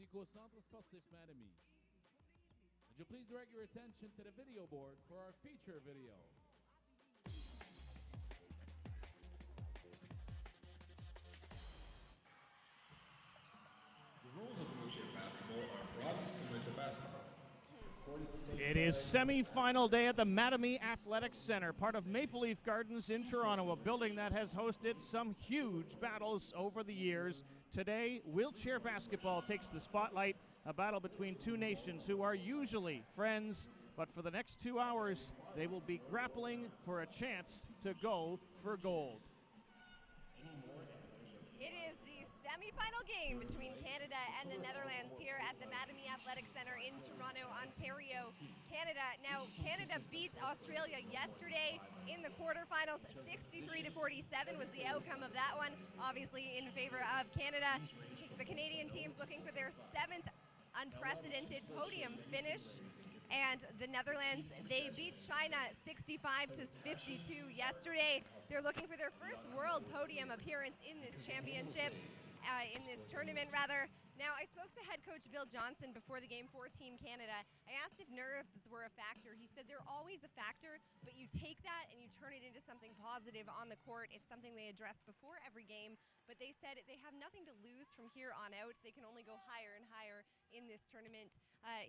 Ici qu'au Centre Sportif Mattamy. Would you please direct your attention to the video board for our feature video? The rules of wheelchair basketball are broadly similar to basketball. It is semi-final day at the Mattamy Athletic Center, part of Maple Leaf Gardens in Toronto, a building that has hosted some huge battles over the years. Today, wheelchair basketball takes the spotlight, a battle between two nations who are usually friends, but for the next 2 hours, they will be grappling for a chance to go for gold. It is the semi-final game between Canada and the Netherlands here at the Mattamy Athletic Center in Toronto, Ontario, Canada. Now, Canada beat Australia yesterday in the quarterfinals. 63-47 was the outcome of that one, obviously in favor of Canada. The Canadian team's looking for their 7th unprecedented podium finish. And the Netherlands, they beat China 65-52 yesterday. They're looking for their first world podium appearance in this championship, in this tournament rather. Now, I spoke to head coach Bill Johnson before the game for Team Canada. I asked if nerves were a factor. He said they're always a factor, but you take that and you turn it into something positive on the court. It's something they address before every game, but they said they have nothing to lose from here on out. They can only go higher and higher in this tournament.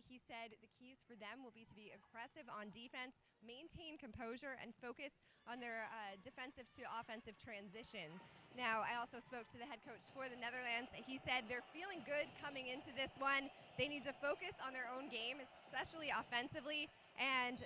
He said the keys for them will be to be aggressive on defense, maintain composure, and focus on their defensive to offensive transition. Now, I also spoke to the head coach for the Netherlands. He said they're feeling good coming into this one. They need to focus on their own game, especially offensively, and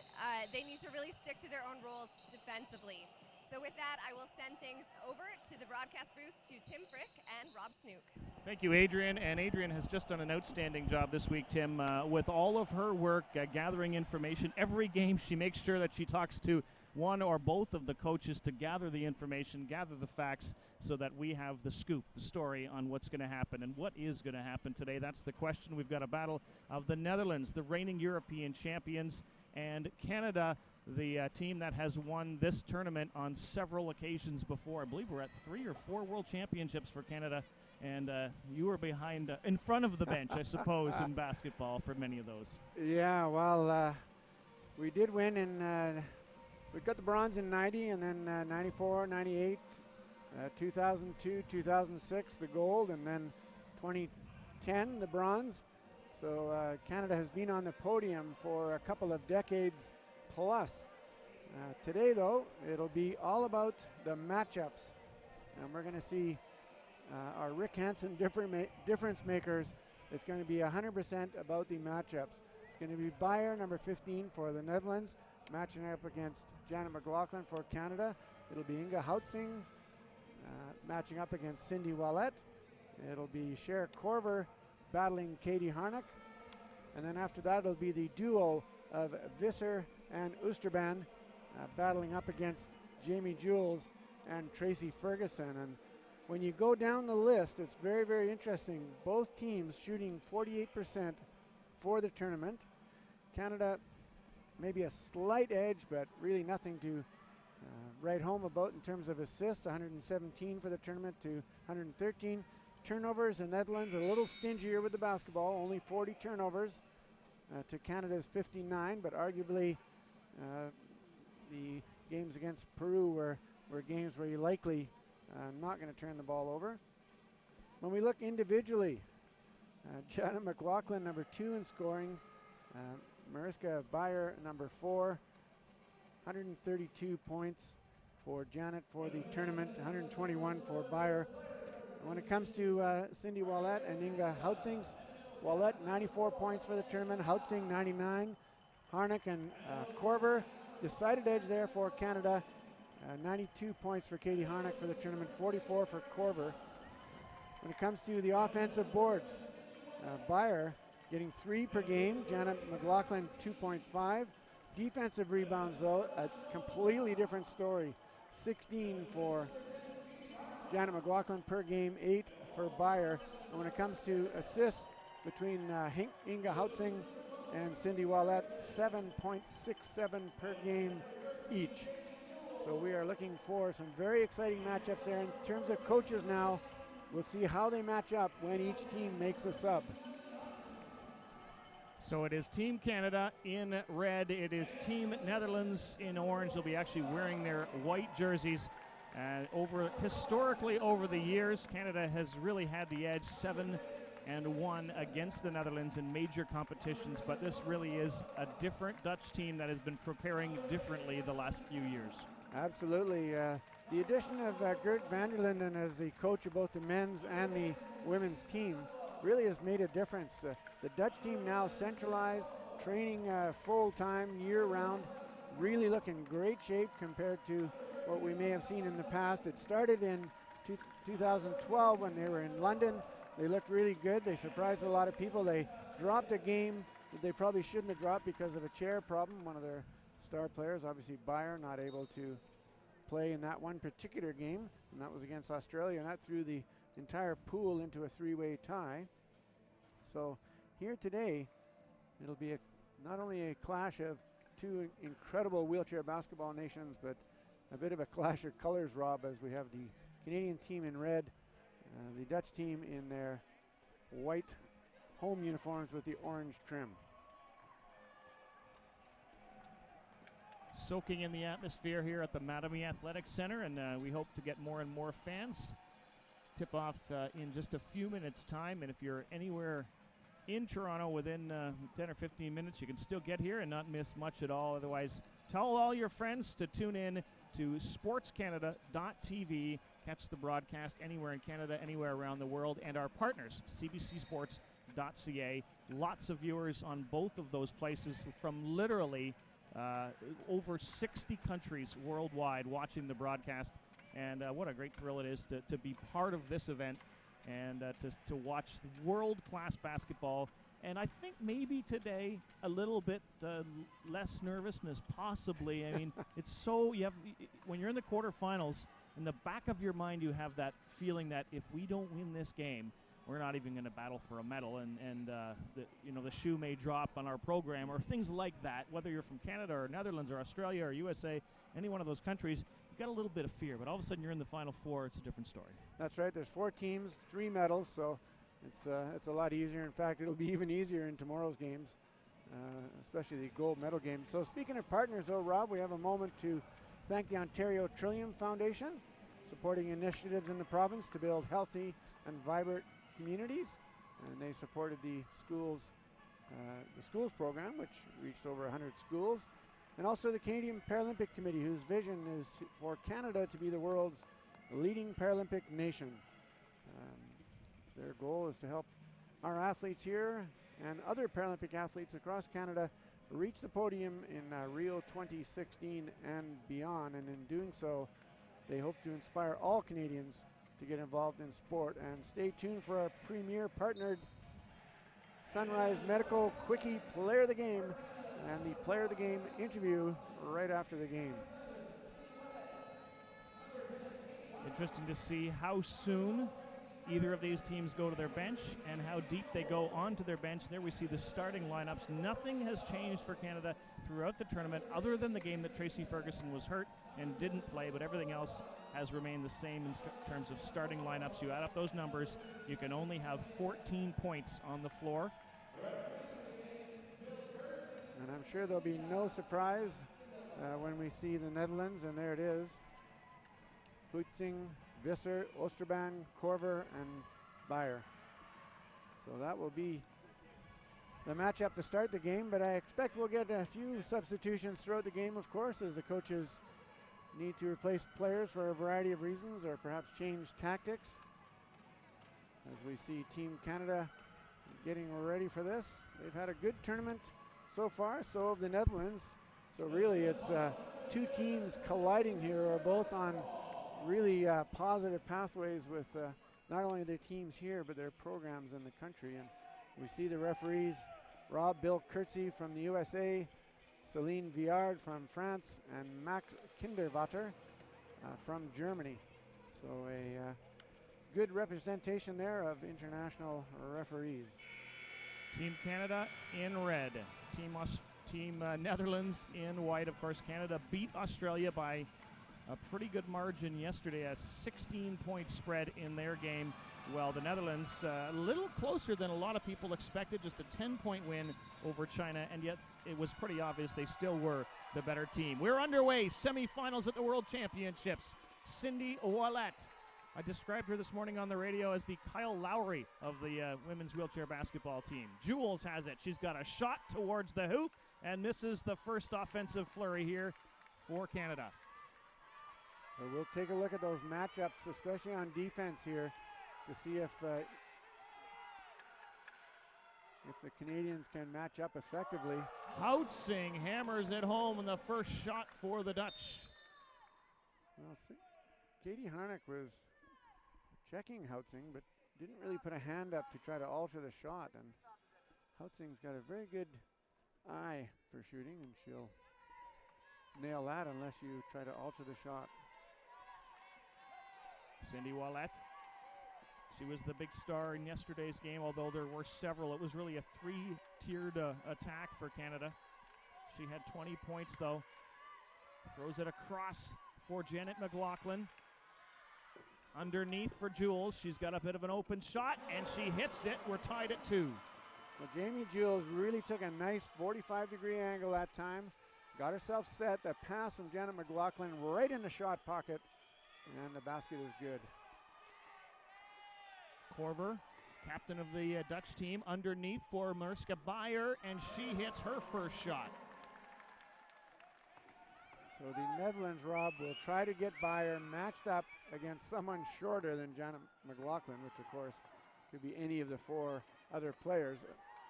they need to really stick to their own roles defensively. So with that, I will send things over to the broadcast booth to Tim Frick and Rob Snook. Thank you, Adrian. And Adrian has just done an outstanding job this week, Tim, with all of her work gathering information. Every game she makes sure that she talks to one or both of the coaches to gather the information, gather the facts, so that we have the scoop, the story on what's going to happen and what is going to happen today. That's the question. We've got a battle of the Netherlands, the reigning European champions, and Canada, the team that has won this tournament on several occasions before. I believe we're at 3 or 4 world championships for Canada, and you were behind, in front of the bench, I suppose, in basketball for many of those. Yeah, well, we did win in, we got the bronze in 90, and then 94, 98, 2002, 2006, the gold, and then 2010, the bronze. So Canada has been on the podium for a couple of decades plus. Today, though, it'll be all about the matchups. And we're going to see our Rick Hansen difference makers. It's going to be 100% about the matchups. It's going to be Beyer, number 15 for the Netherlands, matching up against Jana Mclaughlin for Canada. It'll be Inga Houtsing matching up against Cindy Wallet. It'll be Cher Korver battling Katie Harnock. And then after that, it'll be the duo of Visser and Oosterban battling up against Jamie Jules and Tracy Ferguson. And when you go down the list, it's very, very interesting. Both teams shooting 48% for the tournament. Canada maybe a slight edge, but really nothing to write home about in terms of assists. 117 for the tournament to 113. Turnovers, the Netherlands a little stingier with the basketball, only 40 turnovers to Canada's 59, but arguably the games against Peru were games where you likely not going to turn the ball over. When we look individually, Jana Mclaughlin, number 2 in scoring, Mariska Beyer, number 4, 132 points for Janet for the tournament, 121 for Beyer. When it comes to Cindy Wallet and Inga Houtsing, Wallet 94 points for the tournament, Houtsing 99, Harnock and Korver, decided edge there for Canada, 92 points for Katie Harnock for the tournament, 44 for Korver. When it comes to the offensive boards, Beyer getting 3 per game, Jana Mclaughlin 2.5. Defensive rebounds, though, a completely different story. 16 for Jana Mclaughlin per game, 8 for Beyer. And when it comes to assists between Inga Houtsing and Cindy Wallet, 7.67 per game each. So we are looking for some very exciting matchups there. In terms of coaches now, we'll see how they match up when each team makes a sub. So it is Team Canada in red. It is Team Netherlands in orange. They'll be actually wearing their white jerseys. Historically over the years, Canada has really had the edge, 7-1 against the Netherlands in major competitions, but this really is a different Dutch team that has been preparing differently the last few years. Absolutely. The addition of Gert van der Linden as the coach of both the men's and the women's team really has made a difference. The Dutch team now centralized, training full-time, year-round, really looking great shape compared to what we may have seen in the past. It started in 2012 when they were in London. They looked really good. They surprised a lot of people. They dropped a game that they probably shouldn't have dropped because of a chair problem. One of their star players, obviously Bayer, not able to play in that one particular game, and that was against Australia, and that threw the entire pool into a three-way tie. So here today, it'll be not only a clash of two incredible wheelchair basketball nations, but a bit of a clash of colors, Rob, as we have the Canadian team in red, the Dutch team in their white home uniforms with the orange trim. Soaking in the atmosphere here at the Mattamy Athletic Center, and we hope to get more and more fans. Tip off in just a few minutes' time, and if you're anywhere in Toronto within 10 or 15 minutes, you can still get here and not miss much at all. Otherwise, tell all your friends to tune in to sportscanada.tv. Catch the broadcast anywhere in Canada, anywhere around the world, and our partners, cbcsports.ca. Lots of viewers on both of those places from literally over 60 countries worldwide watching the broadcast. And what a great thrill it is to be part of this event and to watch world-class basketball. And I think maybe today a little bit less nervousness, possibly. I mean, it's so, when you're in the quarterfinals, in the back of your mind you have that feeling that if we don't win this game, we're not even going to battle for a medal, and the shoe may drop on our program or things like that. Whether you're from Canada or Netherlands or Australia or USA, any one of those countries, you've got a little bit of fear, but all of a sudden you're in the Final Four. It's a different story. That's right. There's 4 teams, 3 medals, so it's a lot easier. In fact, it'll be even easier in tomorrow's games, especially the gold medal games. So speaking of partners, though, Rob, we have a moment to thank the Ontario Trillium Foundation, supporting initiatives in the province to build healthy and vibrant communities, and they supported the schools program, which reached over 100 schools, and also the Canadian Paralympic Committee, whose vision is for Canada to be the world's leading Paralympic nation. Their goal is to help our athletes here and other Paralympic athletes across Canada reach the podium in Rio 2016 and beyond, and in doing so, they hope to inspire all Canadians to get involved in sport. And stay tuned for our premier partnered Sunrise Medical Quickie Player of the Game and the Player of the Game interview right after the game. Interesting to see how soon either of these teams go to their bench and how deep they go onto their bench. There we see the starting lineups. Nothing has changed for Canada throughout the tournament other than the game that Tracy Ferguson was hurt and didn't play, but everything else has remained the same in terms of starting lineups. You add up those numbers, you can only have 14 points on the floor. And I'm sure there'll be no surprise when we see the Netherlands, and there it is. Huitzing, Visser, Oosterban, Korver, and Bayer. So that will be the matchup to start the game, but I expect we'll get a few substitutions throughout the game, of course, as the coaches need to replace players for a variety of reasons or perhaps change tactics. As we see Team Canada getting ready for this. They've had a good tournament so far, so have the Netherlands. So really it's 2 teams colliding here, are both on really positive pathways with not only their teams here, but their programs in the country. And we see the referees, Rob Bill Kurtzy from the USA, Celine Viard from France, and Max Kinderwatter from Germany. So a good representation there of international referees. Team Canada in red. Team Netherlands in white. Of course, Canada beat Australia by a pretty good margin yesterday, a 16-point spread in their game. well. The Netherlands a little closer than a lot of people expected, just a 10-point win over China, and yet it was pretty obvious they still were the better team. We're underway, semifinals at the World Championships. Cindy Ouellet. I described her this morning on the radio as the Kyle Lowry of the women's wheelchair basketball team. Jules has it. She's got a shot towards the hoop, and misses the first offensive flurry here for Canada. So we'll take a look at those matchups, especially on defense here, to see if the Canadians can match up effectively. Houtsing hammers it home, and the first shot for the Dutch. Well, Katie Harnock was checking Houtsing, but didn't really put a hand up to try to alter the shot. And Houtsing's got a very good eye for shooting, and she'll nail that unless you try to alter the shot. Cindy Ouellet. She was the big star in yesterday's game, although there were several. It was really a three-tiered attack for Canada. She had 20 points, though. Throws it across for Jana Mclaughlin. Underneath for Jules. She's got a bit of an open shot, and she hits it. We're tied at 2. Well, Jamie Jules really took a nice 45-degree angle that time. Got herself set. That pass from Jana Mclaughlin right in the shot pocket, and the basket is good. Korver, captain of the Dutch team, underneath for Mariska Beyer, and she hits her first shot. So the Netherlands, Rob, will try to get Beyer matched up against someone shorter than Jana Mclaughlin, which of course could be any of the 4 other players,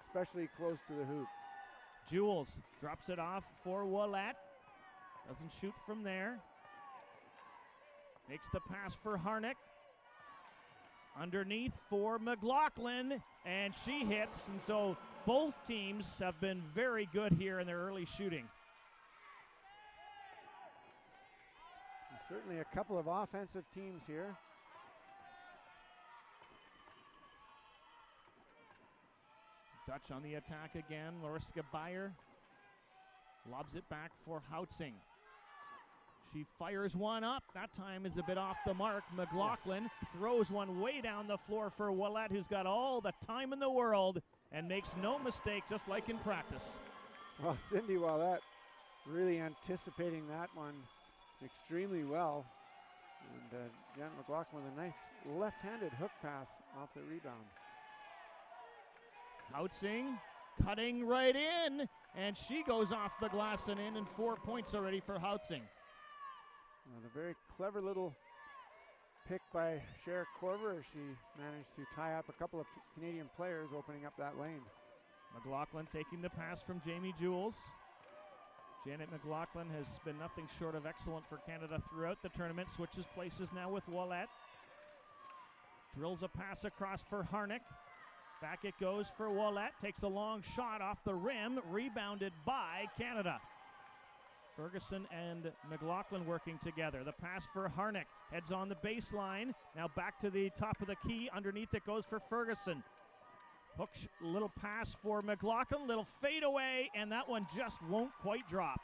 especially close to the hoop. Jules drops it off for Ouellet. Doesn't shoot from there. Makes the pass for Harnock. Underneath for McLaughlin, and she hits, and so both teams have been very good here in their early shooting. And certainly a couple of offensive teams here. Dutch on the attack again. Mariska Beyer lobs it back for Houtsing. She fires one up. That time is a bit off the mark. McLaughlin throws one way down the floor for Ouellet, who's got all the time in the world and makes no mistake, just like in practice. Well, Cindy Ouellet really anticipating that one extremely well. And Jana McLaughlin with a nice left-handed hook pass off the rebound. Houtsing cutting right in, and she goes off the glass and in, and 4 points already for Houtsing. Well, a very clever little pick by Cher Korver. She managed to tie up a couple of Canadian players, opening up that lane. McLaughlin taking the pass from Jamie Jules. Janet McLaughlin has been nothing short of excellent for Canada throughout the tournament. Switches places now with Ouellet. Drills a pass across for Harnock. Back it goes for Ouellet. Takes a long shot off the rim. Rebounded by Canada. Ferguson and McLaughlin working together. The pass for Harnock. Heads on the baseline. Now back to the top of the key. Underneath it goes for Ferguson. Hook little pass for McLaughlin. Little fade away, and that one just won't quite drop.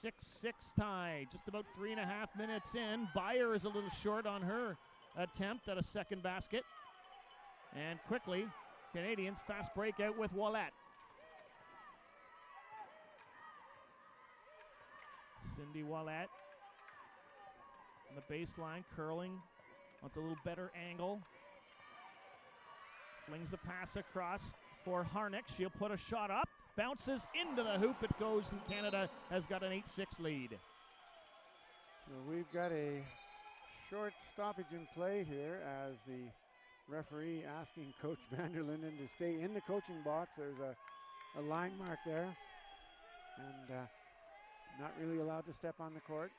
6-6 tie. Just about 3.5 minutes in. Beyer is a little short on her attempt at a second basket. And quickly, Canadians fast break out with Ouellet. Cindy Ouellet on the baseline, curling. Wants a little better angle. Flings a pass across for Harnock. She'll put a shot up. Bounces into the hoop. It goes, and Canada has got an 8-6 lead. So we've got a short stoppage in play here as the referee asking Coach Vanderlinden to stay in the coaching box. There's a line mark there, and not really allowed to step on the court.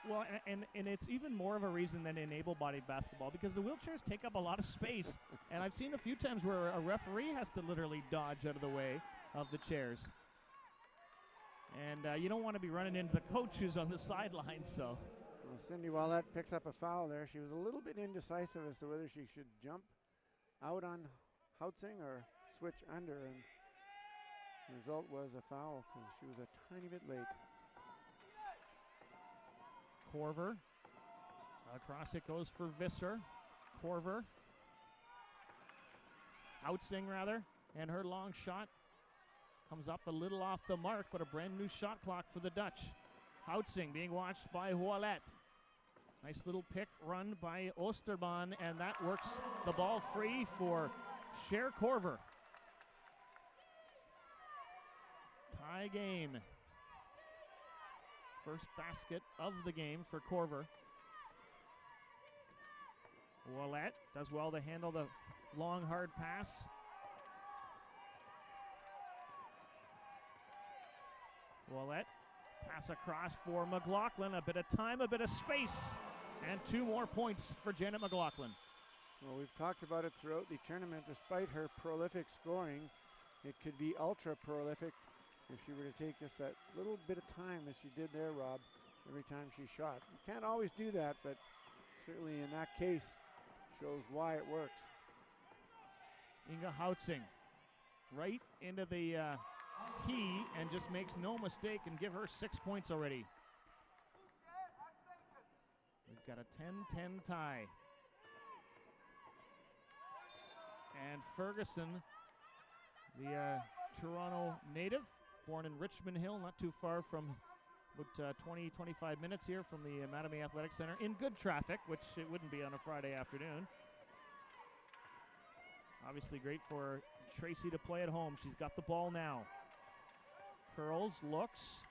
Well, and it's even more of a reason than in able-bodied basketball, because the wheelchairs take up a lot of space. And I've seen a few times where a referee has to literally dodge out of the way of the chairs. And you don't want to be running into the coach who's on the sideline, so. Well, Cindy Ouellet picks up a foul there. She was a little bit indecisive as to whether she should jump out on Houtsing or switch under, and the result was a foul because she was a tiny bit late. Korver Across it goes for Visser. Korver. Outsing rather. And her long shot comes up a little off the mark, but a brand new shot clock for the Dutch. Outsing being watched by Ouellet. Nice little pick run by Oosterbaan, and that works the ball free for Cher Korver. Tie game. First basket of the game for Korver. Ouellet does well to handle the long, hard pass. Ouellet, pass across for McLaughlin. A bit of time, a bit of space, and 2 more points for Jana Mclaughlin. Well, we've talked about it throughout the tournament. Despite her prolific scoring, it could be ultra prolific if she were to take just that little bit of time as she did there, Rob, every time she shot. You can't always do that, but certainly in that case shows why it works. Inga Outsing right into the key and just makes no mistake and give her 6 points already. We've got a 10-10 tie. And Ferguson, the Toronto native, born in Richmond Hill, not too far from about 20-25 minutes here from the Mattamy Athletic Center, in good traffic, which it wouldn't be on a Friday afternoon. Obviously great for Tracy to play at home. She's got the ball now. Curls, looks,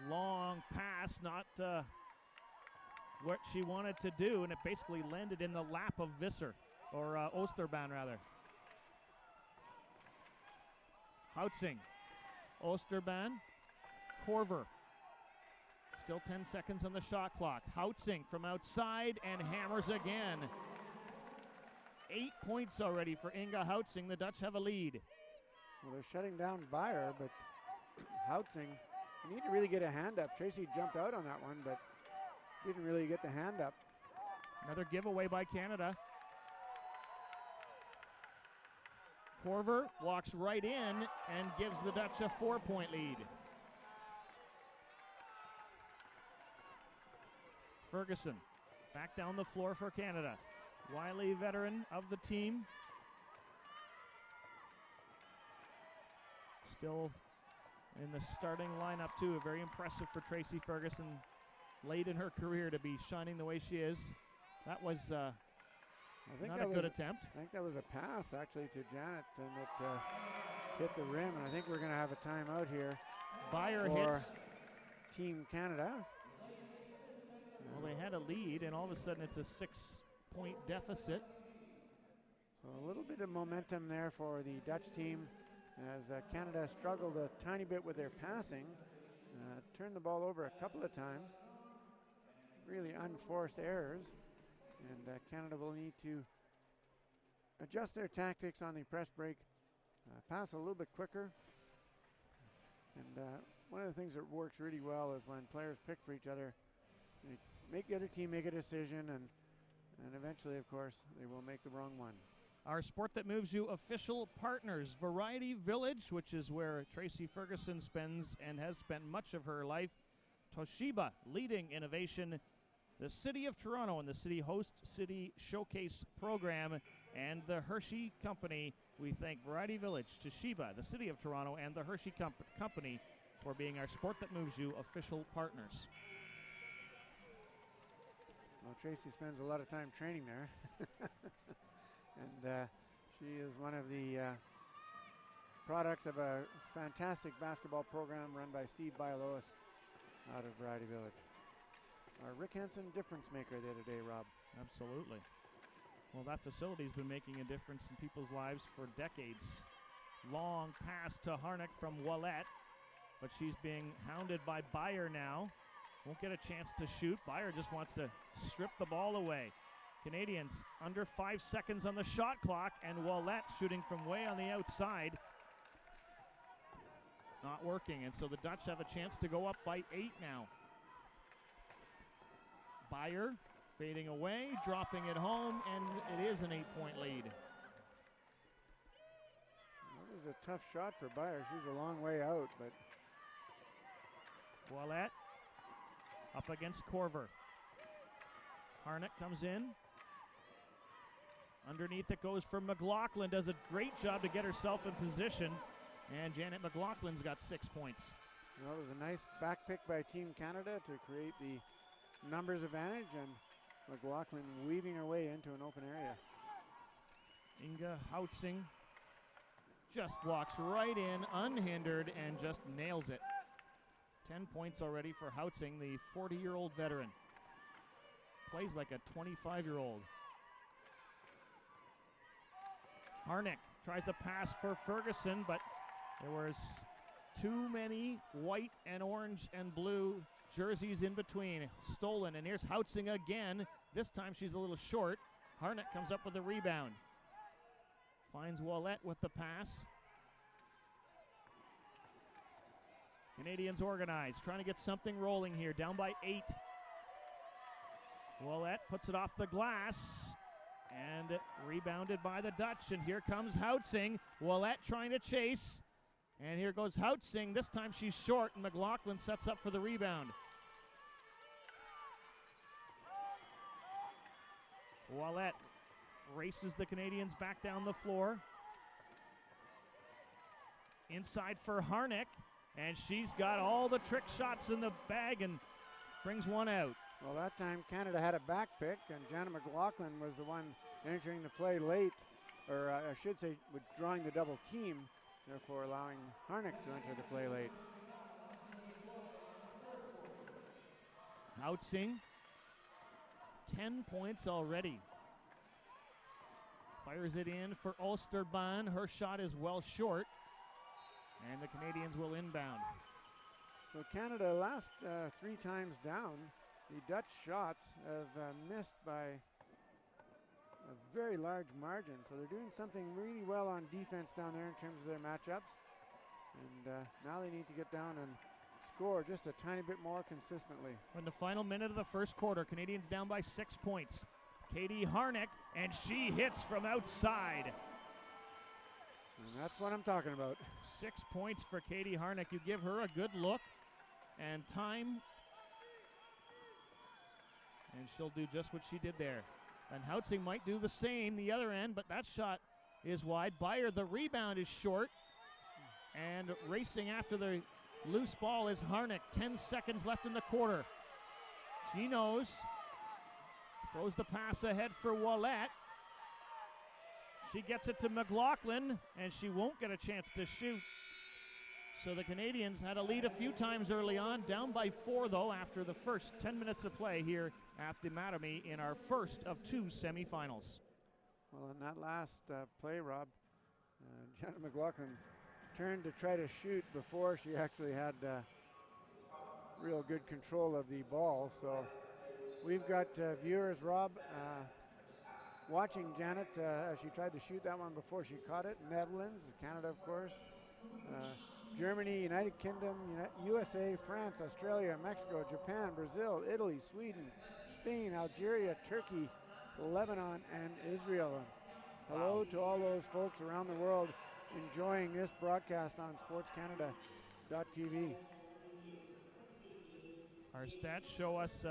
long pass, not what she wanted to do, and it basically landed in the lap of Visser, or Oosterbaan rather. Outsing, Oosterbaan, Korver. Still 10 seconds on the shot clock. Outsing from outside and hammers again. 8 points already for Inga Outsing. The Dutch have a lead. Well, they're shutting down Beyer, but Outsing, you need to really get a hand up. Tracy jumped out on that one, but didn't really get the hand up. Another giveaway by Canada. Korver walks right in and gives the Dutch a 4-point lead. Ferguson back down the floor for Canada. Wily veteran of the team. Still in the starting lineup too. Very impressive for Tracy Ferguson late in her career to be shining the way she is. That was not a good attempt. I think that was a pass actually to Janet, and it hit the rim, and I think we're going to have a timeout here. Beyer hits. Team Canada. Well, they had a lead, and all of a sudden it's a 6-point deficit. So a little bit of momentum there for the Dutch team as Canada struggled a tiny bit with their passing. Turned the ball over a couple of times. Really unforced errors. And Canada will need to adjust their tactics on the press break, pass a little bit quicker. And one of the things that works really well is when players pick for each other, make the other team make a decision, and eventually, of course, they will make the wrong one. Our Sport That Moves You official partners, Variety Village, which is where Tracy Ferguson spends and has spent much of her life. Toshiba, leading innovation. The City of Toronto and the City Host City Showcase program, and the Hershey Company. We thank Variety Village, Toshiba, the City of Toronto, and the Hershey Company for being our Sport That Moves You official partners. Well, Tracy spends a lot of time training there. And she is one of the products of a fantastic basketball program run by Steve Bialois out of Variety Village. Our Rick Hansen difference maker the other day, Rob. Absolutely. Well, that facility's been making a difference in people's lives for decades. Long pass to Harnock from Ouellet, but she's being hounded by Beyer now. Won't get a chance to shoot. Beyer just wants to strip the ball away. Canadians under 5 seconds on the shot clock, and Ouellet shooting from way on the outside. Not working, and so the Dutch have a chance to go up by 8 now. Beyer fading away, dropping it home, and it is an 8-point lead. That was a tough shot for Beyer. She's a long way out, but Ouellet up against Korver. Harnock comes in. Underneath it goes for McLaughlin. Does a great job to get herself in position. And Jana McLaughlin's got 6 points. Well, it was a nice back pick by Team Canada to create the numbers advantage, and McLaughlin weaving her way into an open area. Inga Houtzing just walks right in unhindered and just nails it. 10 points already for Houtzing, the 40-year-old veteran. Plays like a 25-year-old. Harnock tries to pass for Ferguson, but there was too many white and orange and blue jerseys in between. Stolen, and here's Houtzing again. This time she's a little short. Harnock comes up with a rebound. Finds Ouellette with the pass. Canadians organized, trying to get something rolling here, down by 8. Ouellette puts it off the glass and rebounded by the Dutch, and here comes Houtzing. Ouellette trying to chase, and here goes Houtzing. This time she's short, and McLaughlin sets up for the rebound. Ouellette races the Canadians back down the floor. Inside for Harnock, and she's got all the trick shots in the bag and brings one out. Well, that time Canada had a back pick, and Jana McLaughlin was the one entering the play late, or I should say withdrawing the double team, therefore allowing Harnock to enter the play late. Houtzing, 10 points already. Fires it in for Ulsterbahn. Her shot is well short, and the Canadians will inbound. So Canada last 3 times down. The Dutch shots have missed by a very large margin. So they're doing something really well on defense down there in terms of their matchups. And now they need to get down and score just a tiny bit more consistently. In the final minute of the first quarter, Canadians down by 6 points. Katie Harnock, and she hits from outside. And that's what I'm talking about. 6 points for Katie Harnock. You give her a good look and time, and she'll do just what she did there. And Houtzing might do the same the other end, but that shot is wide. Beyer, the rebound is short. And racing after the loose ball is Harnock. 10 seconds left in the quarter. She knows. Throws the pass ahead for Ouellette. She gets it to McLaughlin, and she won't get a chance to shoot. So the Canadians had a lead a few times early on, down by 4 though after the first 10 minutes of play here at the Mattamy in our first of 2 semifinals. Well, in that last play, Rob, Jana McLaughlin turned to try to shoot before she actually had real good control of the ball. So we've got viewers, Rob, watching Janet as she tried to shoot that one before she caught it. Netherlands, Canada, of course, Germany, United Kingdom, USA, France, Australia, Mexico, Japan, Brazil, Italy, Sweden, Spain, Algeria, Turkey, Lebanon, and Israel. Hello to all those folks around the world enjoying this broadcast on sportscanada.tv. Our stats show us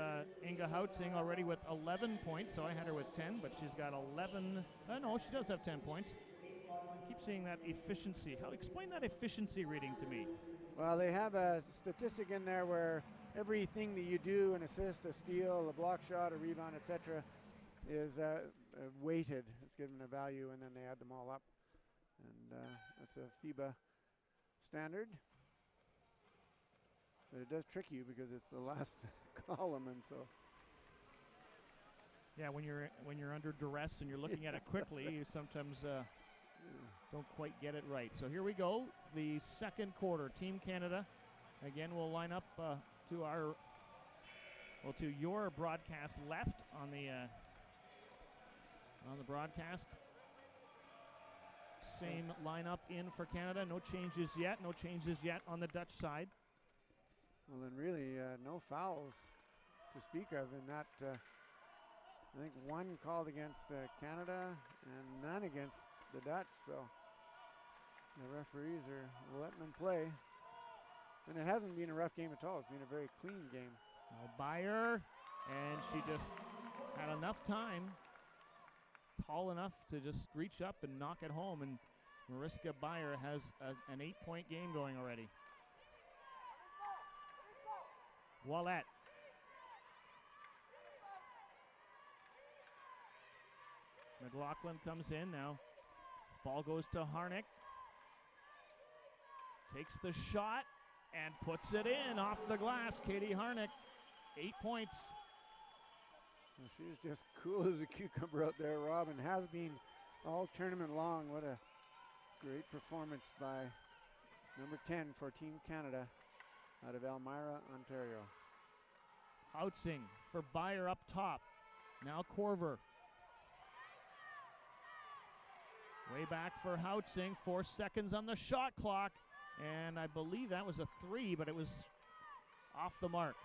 Inga Houtzing already with 11 points, so I had her with 10, but she's got 11. No, she does have 10 points. I keep seeing that efficiency. Explain that efficiency reading to me. Well, they have a statistic in there where everything that you do, an assist, a steal, a block shot, a rebound, etc., is weighted. It's given a value, and then they add them all up. And that's a FIBA standard. But it does trick you because it's the last column, and so. Yeah, when you're under duress and you're looking at it quickly, you sometimes don't quite get it right. So here we go, the second quarter. Team Canada, again, will line up to your broadcast left on the broadcast. Same lineup in for Canada. No changes yet. No changes yet on the Dutch side. Well, then really no fouls to speak of in that. I think one called against Canada and none against the Dutch. So the referees are letting them play. And it hasn't been a rough game at all. It's been a very clean game. Beyer, and she just had enough time, tall enough to just reach up and knock it home, and Mariska Beyer has an 8-point game going already. Ouellette. McLaughlin comes in now. Ball goes to Harnock. Takes the shot and puts it in off the glass. Katie Harnock, 8 points. Well, she's just cool as a cucumber out there, Rob, and has been all tournament long. What a great performance by number 10 for Team Canada out of Elmira, Ontario. Houtsing for Beyer up top. Now Corver. Way back for Houtsing. 4 seconds on the shot clock. And I believe that was a 3, but it was off the mark.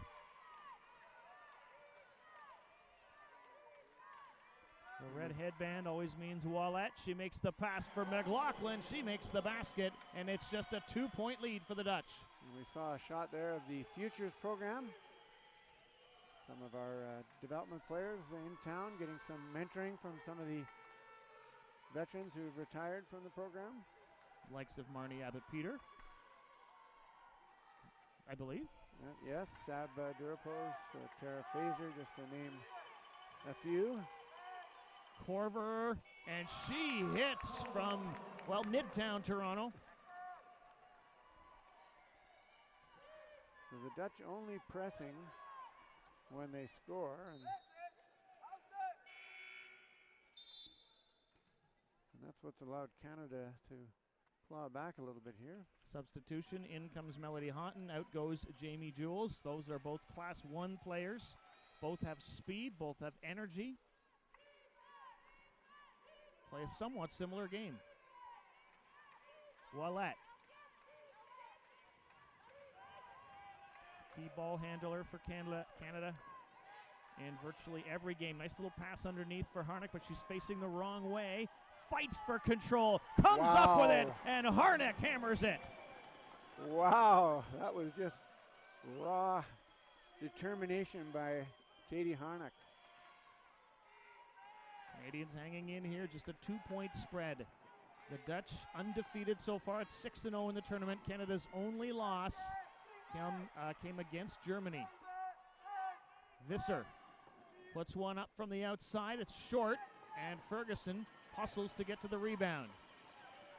The red headband always means Ouellette. She makes the pass for McLaughlin. She makes the basket, and it's just a 2-point lead for the Dutch. And we saw a shot there of the Futures program. Some of our development players in town getting some mentoring from some of the veterans who've retired from the program. Likes of Marnie Abbott-Peter, I believe. Yes, Sab Durapos, Tara Fazer, just to name a few. Corver, and she hits from, well, Midtown Toronto. So the Dutch only pressing when they score. And that's what's allowed Canada to claw back a little bit here. Substitution, in comes Melody Houghton, out goes Jamie Jules. Those are both Class 1 players. Both have speed, both have energy. Play a somewhat similar game. Ouellette. Key ball handler for Canada in virtually every game. Nice little pass underneath for Harnock, but she's facing the wrong way. Fights for control, comes up with it, and Harnock hammers it. Wow, that was just raw determination by Katie Harnock. Canadians hanging in here, just a 2-point spread. The Dutch undefeated so far at 6-0 in the tournament. Canada's only loss came against Germany. Visser puts one up from the outside. It's short, and Ferguson hustles to get to the rebound.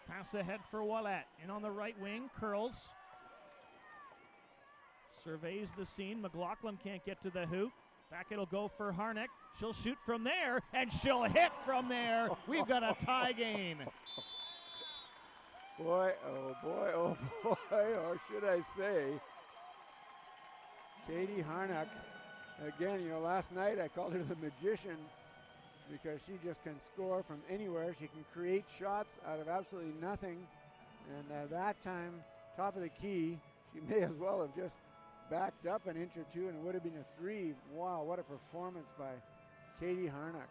Pass ahead for Ouellette. In on the right wing, curls. Surveys the scene. McLaughlin can't get to the hoop. Back it'll go for Harnock. She'll shoot from there, and she'll hit from there. We've got a tie game. Boy, oh boy, oh boy, or should I say, Katie Harnock. Again, you know, last night I called her the magician because she just can score from anywhere. She can create shots out of absolutely nothing. And that time, top of the key, she may as well have just backed up an inch or two and it would have been a 3. Wow, what a performance by Katie Harnock.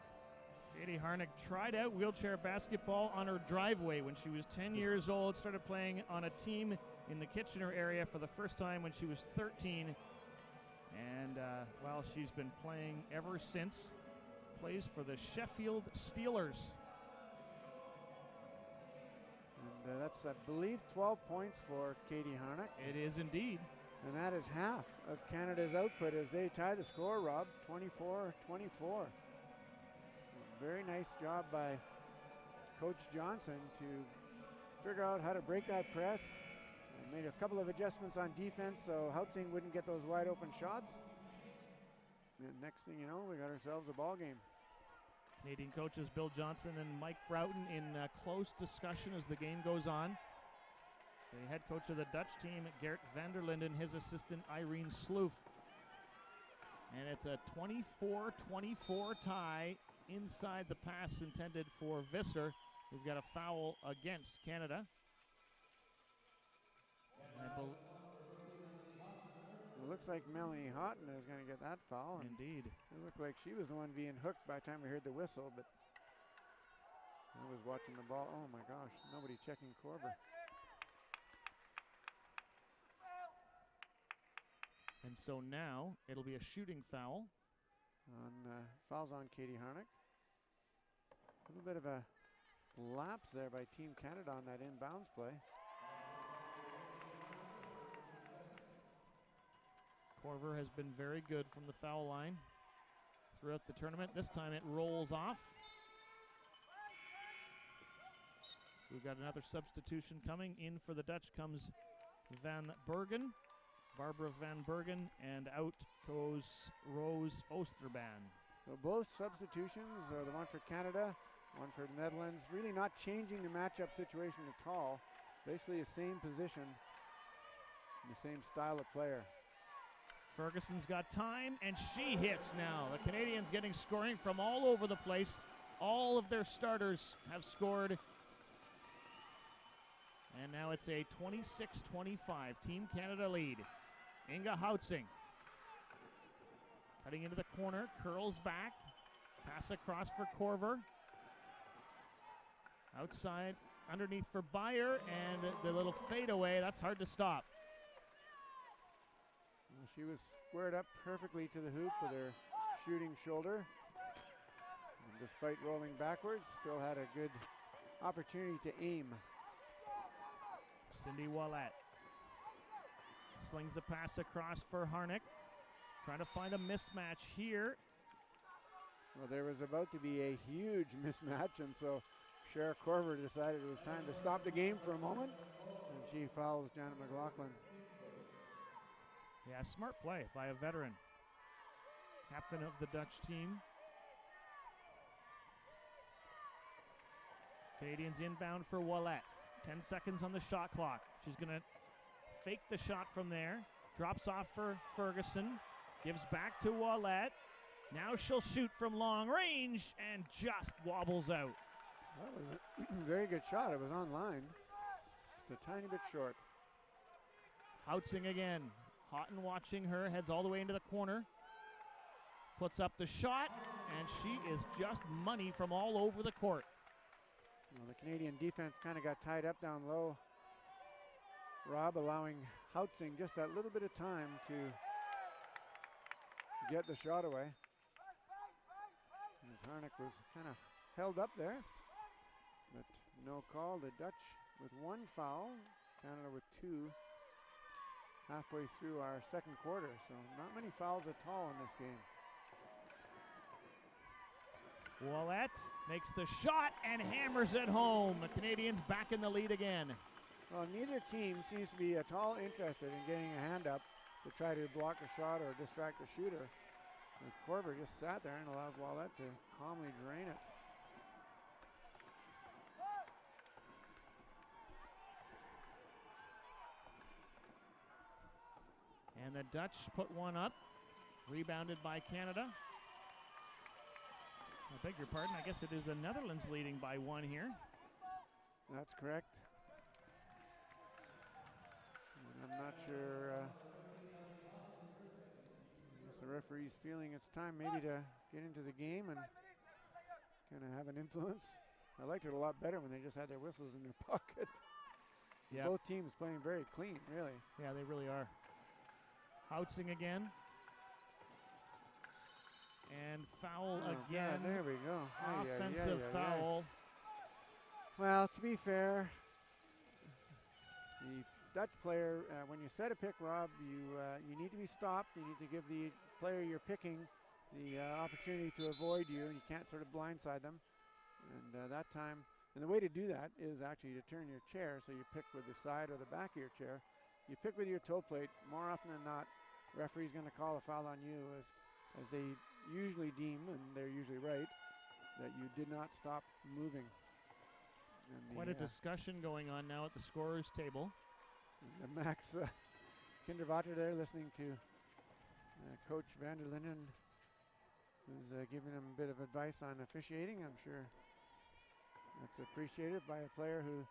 Katie Harnock tried out wheelchair basketball on her driveway when she was 10 years old, started playing on a team in the Kitchener area for the first time when she was 13. And, well, she's been playing ever since. Plays for the Sheffield Steelers. And that's, I believe, 12 points for Katie Harnock. It is indeed. And that is half of Canada's output as they tie the score, Rob, 24-24. Very nice job by Coach Johnson to figure out how to break that press. And made a couple of adjustments on defense so Houtsing wouldn't get those wide open shots. And next thing you know, we got ourselves a ball game. Canadian coaches Bill Johnson and Mike Broughton in close discussion as the game goes on. The head coach of the Dutch team, Gert Vanderlinden, and his assistant, Irene Sloof. And it's a 24-24 tie inside the pass intended for Visser. We've got a foul against Canada. It looks like Melanie Houghton is going to get that foul. Indeed. It looked like she was the one being hooked by the time we heard the whistle, but I was watching the ball. Oh my gosh, nobody checking Corver. And so now it'll be a shooting foul fouls on Katie Harnock. A little bit of a lapse there by Team Canada on that inbounds play. Corver has been very good from the foul line throughout the tournament. This time it rolls off. We've got another substitution coming. In for the Dutch comes Van Bergen, Barbara Van Bergen, and out goes Rose Oosterban. So both substitutions, the one for Canada, one for the Netherlands, really not changing the matchup situation at all. Basically the same position and the same style of player. Ferguson's got time, and she hits now. The Canadians getting scoring from all over the place. All of their starters have scored. And now it's a 26-25 Team Canada lead. Inga Houtsing cutting into the corner, curls back, pass across for Corver. Outside, underneath for Beyer, and the little fadeaway, that's hard to stop. Well, she was squared up perfectly to the hoop with her shooting shoulder. And despite rolling backwards, still had a good opportunity to aim. Cindy Wallet slings the pass across for Harnock. Trying to find a mismatch here. Well, there was about to be a huge mismatch, and so Cher Corver decided it was time to stop the game for a moment, and she fouls Jana Mclaughlin. Yeah, smart play by a veteran. Captain of the Dutch team. Canadians inbound for Wallet. 10 seconds on the shot clock. She's going to fake the shot from there. Drops off for Ferguson. Gives back to Wallet. Now she'll shoot from long range and just wobbles out. That was a very good shot. It was on line. Just a tiny bit short. Houtsing again. Houghton watching her. Heads all the way into the corner. Puts up the shot, and she is just money from all over the court. Well, the Canadian defense kind of got tied up down low. Rob allowing Houtsing just that little bit of time to get the shot away. As Harnock was kind of held up there, but no call. The Dutch with one foul, Canada with two halfway through our second quarter, so not many fouls at all in this game. Wallet makes the shot and hammers it home. The Canadians back in the lead again. Well, neither team seems to be at all interested in getting a hand up to try to block a shot or distract the shooter, as Corver just sat there and allowed Wallet to calmly drain it. And the Dutch put one up, rebounded by Canada. I beg your pardon, I guess it is the Netherlands leading by one here. That's correct. And I'm not sure, I guess the referee's feeling it's time maybe to get into the game and kind of have an influence. I liked it a lot better when they just had their whistles in their pocket. Yep. Both teams playing very clean, really. Yeah, they really are. Houtsing again. And foul again. Yeah, there we go. Offensive foul. Well, to be fair, the Dutch player, when you set a pick, Rob, you need to be stopped. You need to give the player you're picking the opportunity to avoid you, and you can't sort of blindside them. And that time, and the way to do that is actually to turn your chair, so you pick with the side or the back of your chair. You pick with your toe plate. More often than not, the referee's going to call a foul on you, as they usually deem, and they're usually right, that you did not stop moving. And Quite a discussion going on now at the scorer's table. And Max Kinderwater there listening to Coach Van der Linden, who's giving him a bit of advice on officiating. I'm sure that's appreciated by a player who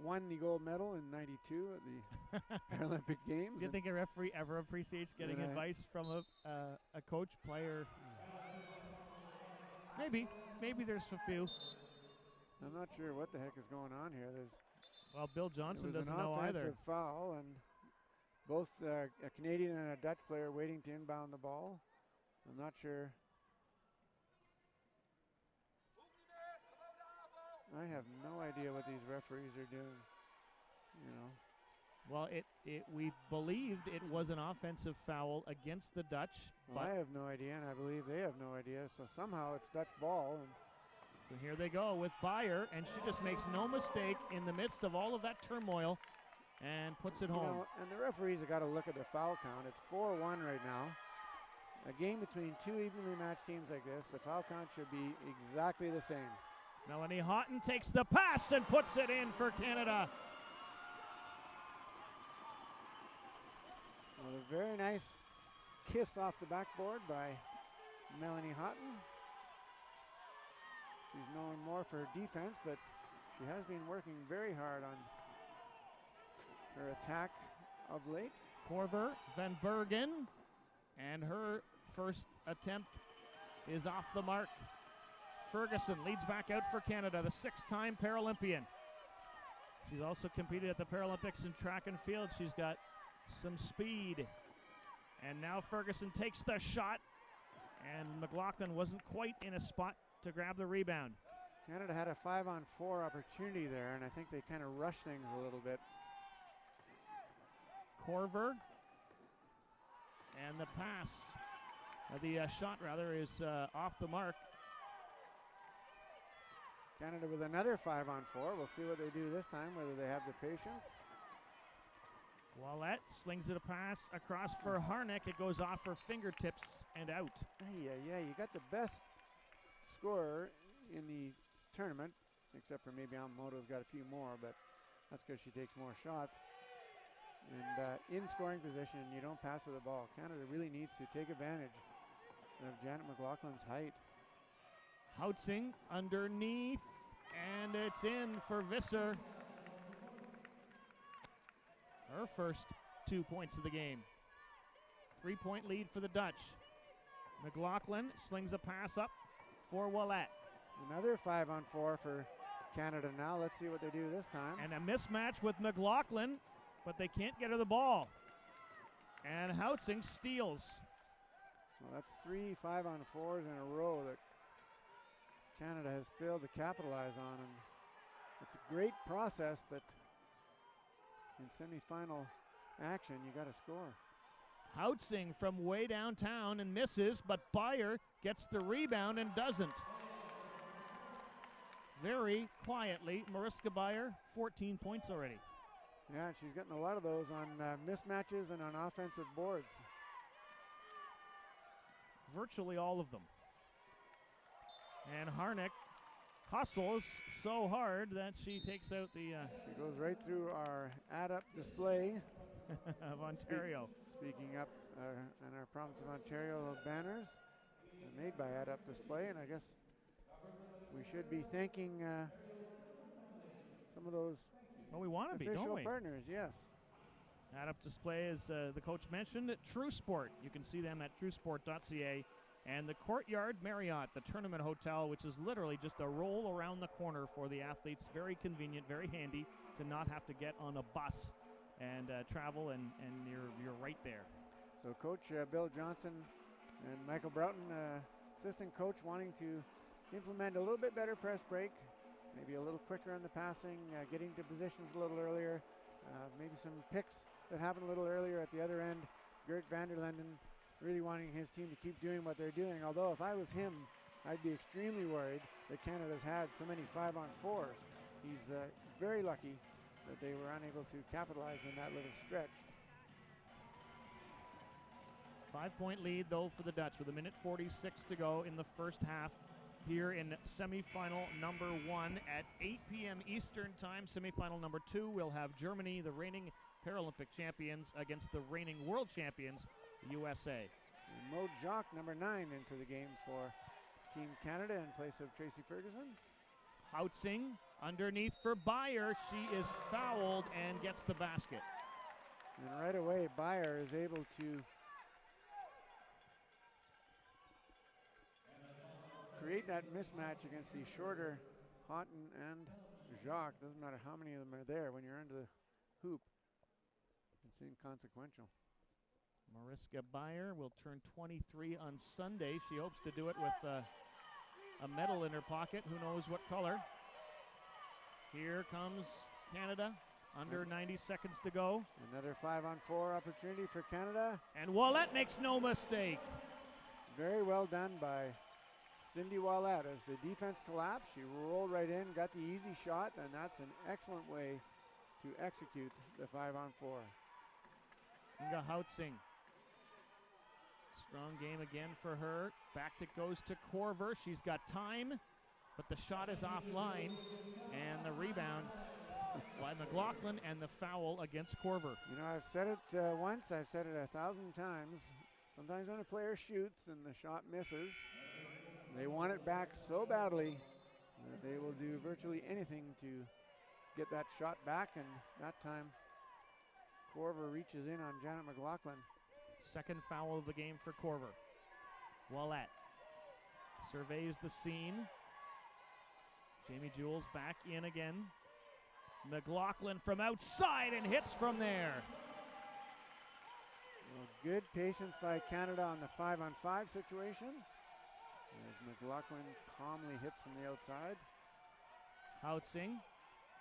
won the gold medal in '92 at the Paralympic Games. Do you think a referee ever appreciates getting advice from a coach, player? Maybe there's a few. I'm not sure what the heck is going on here. Well, Bill Johnson doesn't know either. It was an offensive foul, and both a Canadian and a Dutch player waiting to inbound the ball. I'm not sure I have no idea what these referees are doing, you know. Well, we believed it was an offensive foul against the Dutch. Well, I have no idea, and I believe they have no idea, so somehow it's Dutch ball. And so here they go with Beyer, and she just makes no mistake in the midst of all of that turmoil and puts it home. Know, and the referees have got to look at the foul count. It's 4-1 right now. A game between two evenly matched teams like this, the foul count should be exactly the same. Melanie Houghton takes the pass and puts it in for Canada. Well, a very nice kiss off the backboard by Melanie Houghton. She's known more for her defense, but she has been working very hard on her attack of late. Corver, Van Bergen, and her first attempt is off the mark. Ferguson leads back out for Canada, the 6-time Paralympian. She's also competed at the Paralympics in track and field. She's got some speed. And now Ferguson takes the shot, and McLaughlin wasn't quite in a spot to grab the rebound. Canada had a 5-on-4 opportunity there, and I think they kind of rushed things a little bit. Corver, and the pass, the shot rather, is off the mark. Canada with another 5-on-4. We'll see what they do this time, whether they have the patience. Ouellette slings it a pass across for Harnock. It goes off her fingertips and out. Yeah, you got the best scorer in the tournament, except for maybe Yamamoto's got a few more, but that's because she takes more shots. And in scoring position, you don't pass her the ball. Canada really needs to take advantage of Jana Mclaughlin's height. Houtzing underneath, and it's in for Visser. Her first 2 points of the game. 3-point lead for the Dutch. McLaughlin slings a pass up for Ouellette. Another 5-on-4 for Canada now. Let's see what they do this time. And a mismatch with McLaughlin, but they can't get her the ball. And Houtzing steals. Well, that's 3 5-on-4s in a row that Canada has failed to capitalize on. And it's a great process, but in semifinal action, you got to score. Houtzing from way downtown and misses, but Beyer gets the rebound and doesn't. Very quietly, Mariska Beyer, 14 points already. Yeah, she's getting a lot of those on mismatches and on offensive boards. Virtually all of them. And Harnock hustles so hard that she takes out the... She goes right through our add-up display of Ontario. Speaking up in our province of Ontario banners made by add-up display, and I guess we should be thanking some of those well, we want to be, don't we? Partners, yes. Add-up display, as the coach mentioned, True Sport. You can see them at truesport.ca. And the Courtyard Marriott, the tournament hotel, which is literally just a roll around the corner for the athletes. Very convenient, very handy to not have to get on a bus and travel, and you're right there. So Coach Bill Johnson and Michael Broughton, assistant coach, wanting to implement a little bit better press break, maybe a little quicker on the passing, getting to positions a little earlier, maybe some picks that happen a little earlier at the other end. Gert van der Linden really wanting his team to keep doing what they're doing, although if I was him, I'd be extremely worried that Canada's had so many 5-on-4s. He's very lucky that they were unable to capitalize on that little stretch. 5-point lead, though, for the Dutch with 1:46 to go in the first half here in semifinal number 1 at 8 p.m. Eastern time. Semifinal number 2 will have Germany, the reigning Paralympic champions, against the reigning world champions, USA. And Maud Jacques, number 9, into the game for Team Canada in place of Tracy Ferguson. Houtzing underneath for Beyer. She is fouled and gets the basket. And right away, Beyer is able to create that mismatch against the shorter Houghton and Jacques. Doesn't matter how many of them are there. When you're under the hoop, it's inconsequential. Mariska Beyer will turn 23 on Sunday. She hopes to do it with a medal in her pocket. Who knows what color? Here comes Canada. Under 90 seconds to go. Another 5-on-4 opportunity for Canada. And Ouellette makes no mistake. Very well done by Cindy Ouellette. As the defense collapsed, she rolled right in, got the easy shot, and that's an excellent way to execute the 5-on-4. Inga Houtsing. Strong game again for her. Back it goes to Corver. She's got time, but the shot is offline, and the rebound by McLaughlin and the foul against Corver. You know, I've said it once, I've said it 1,000 times. Sometimes when a player shoots and the shot misses, they want it back so badly that they will do virtually anything to get that shot back, and that time Corver reaches in on Jana Mclaughlin. Second foul of the game for Corver. Ouellette surveys the scene. Jamie Jules back in again. McLaughlin from outside and hits from there. Well, good patience by Canada on the 5-on-5 situation, as McLaughlin calmly hits from the outside. Houtsing,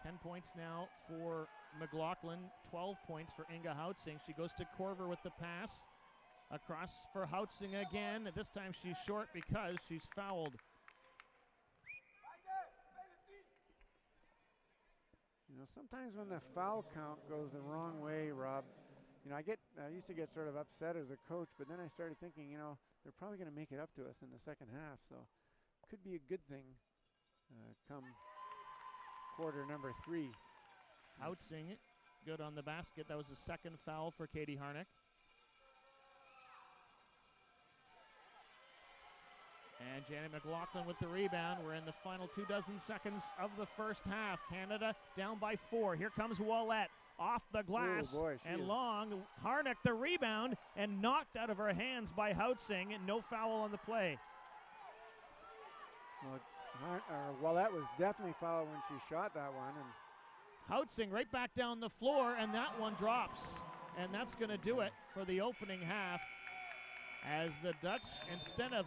10 points now for McLaughlin, 12 points for Inga Houtsing. She goes to Corver with the pass. Across for Houtsing again. This time she's short because she's fouled. You know, sometimes when the foul count goes the wrong way, Rob, you know, I used to get sort of upset as a coach, but then I started thinking, you know, they're probably going to make it up to us in the second half, so could be a good thing come quarter number 3. Houtsing, good on the basket. That was the second foul for Katie Harnock. And Janet McLaughlin with the rebound. We're in the final 24 seconds of the first half. Canada down by 4. Here comes Ouellette off the glass. Oh boy, and long. Harnock the rebound and knocked out of her hands by Houtsing. And no foul on the play. Well, Ouellette was definitely fouled when she shot that one. And Houtsing right back down the floor, and that one drops. And that's going to do it for the opening half, as the Dutch, instead of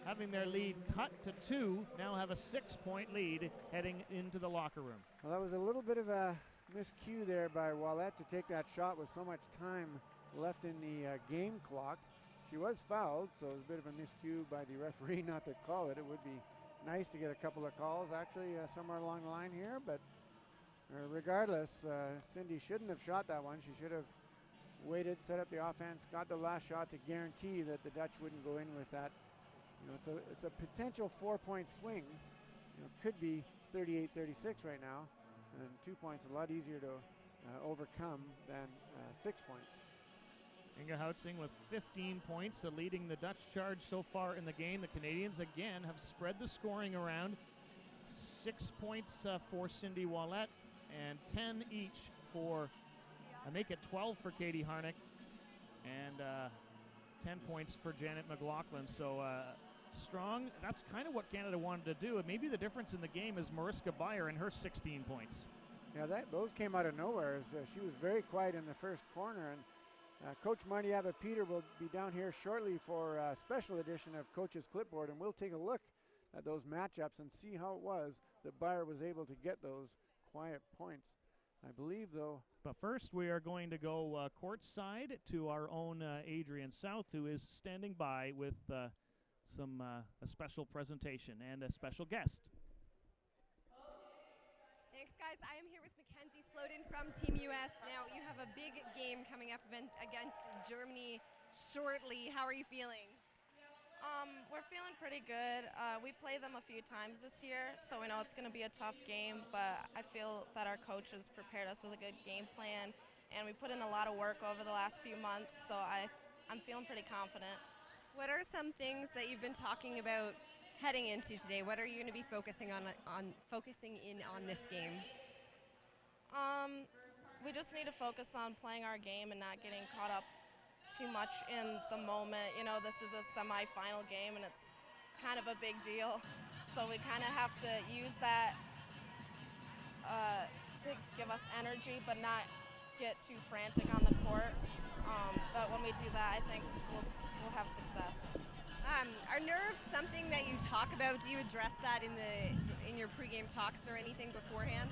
having their lead cut to 2, now have a 6-point lead heading into the locker room. Well, that was a little bit of a miscue there by Ouellette to take that shot with so much time left in the game clock. She was fouled, so it was a bit of a miscue by the referee not to call it. It would be nice to get a couple of calls actually somewhere along the line here, but regardless, Cindy shouldn't have shot that one. She should have waited, set up the offense, got the last shot to guarantee that the Dutch wouldn't go in with that. You know, it's a potential 4-point swing. You know, could be 38-36 right now, and 2 points a lot easier to overcome than 6 points. Inga Houtsing with 15 points, leading the Dutch charge so far in the game. The Canadians again have spread the scoring around. 6 points for Cindy Ouellette and 10 each for, I make it 12 for Katie Harnock, and 10 points for Janet McLaughlin. So strong. That's kind of what Canada wanted to do. And maybe the difference in the game is Mariska Beyer and her 16 points. Yeah, those came out of nowhere. As, she was very quiet in the first corner, and Coach Marty Abbott-Peter will be down here shortly for a special edition of Coach's Clipboard, and we'll take a look at those matchups and see how it was that Beyer was able to get those quiet points. I believe, though. But first, we are going to go courtside to our own Adrian South, who is standing by with a special presentation and a special guest. Thanks, guys. I am here with Mackenzie Sloden from Team US. Now, you have a big game coming up against Germany shortly. How are you feeling? We're feeling pretty good. We played them a few times this year, so we know it's going to be a tough game, but I feel that our coaches prepared us with a good game plan, and we put in a lot of work over the last few months, so I'm feeling pretty confident. What are some things that you've been talking about heading into today? What are you going to be focusing in on this game? We just need to focus on playing our game and not getting caught up too much in the moment. You know, this is a semifinal game and it's kind of a big deal. So we kind of have to use that to give us energy, but not get too frantic on the court. But when we do that, I think we'll have success. Are nerves something that you talk about? Do you address that in your pregame talks or anything beforehand?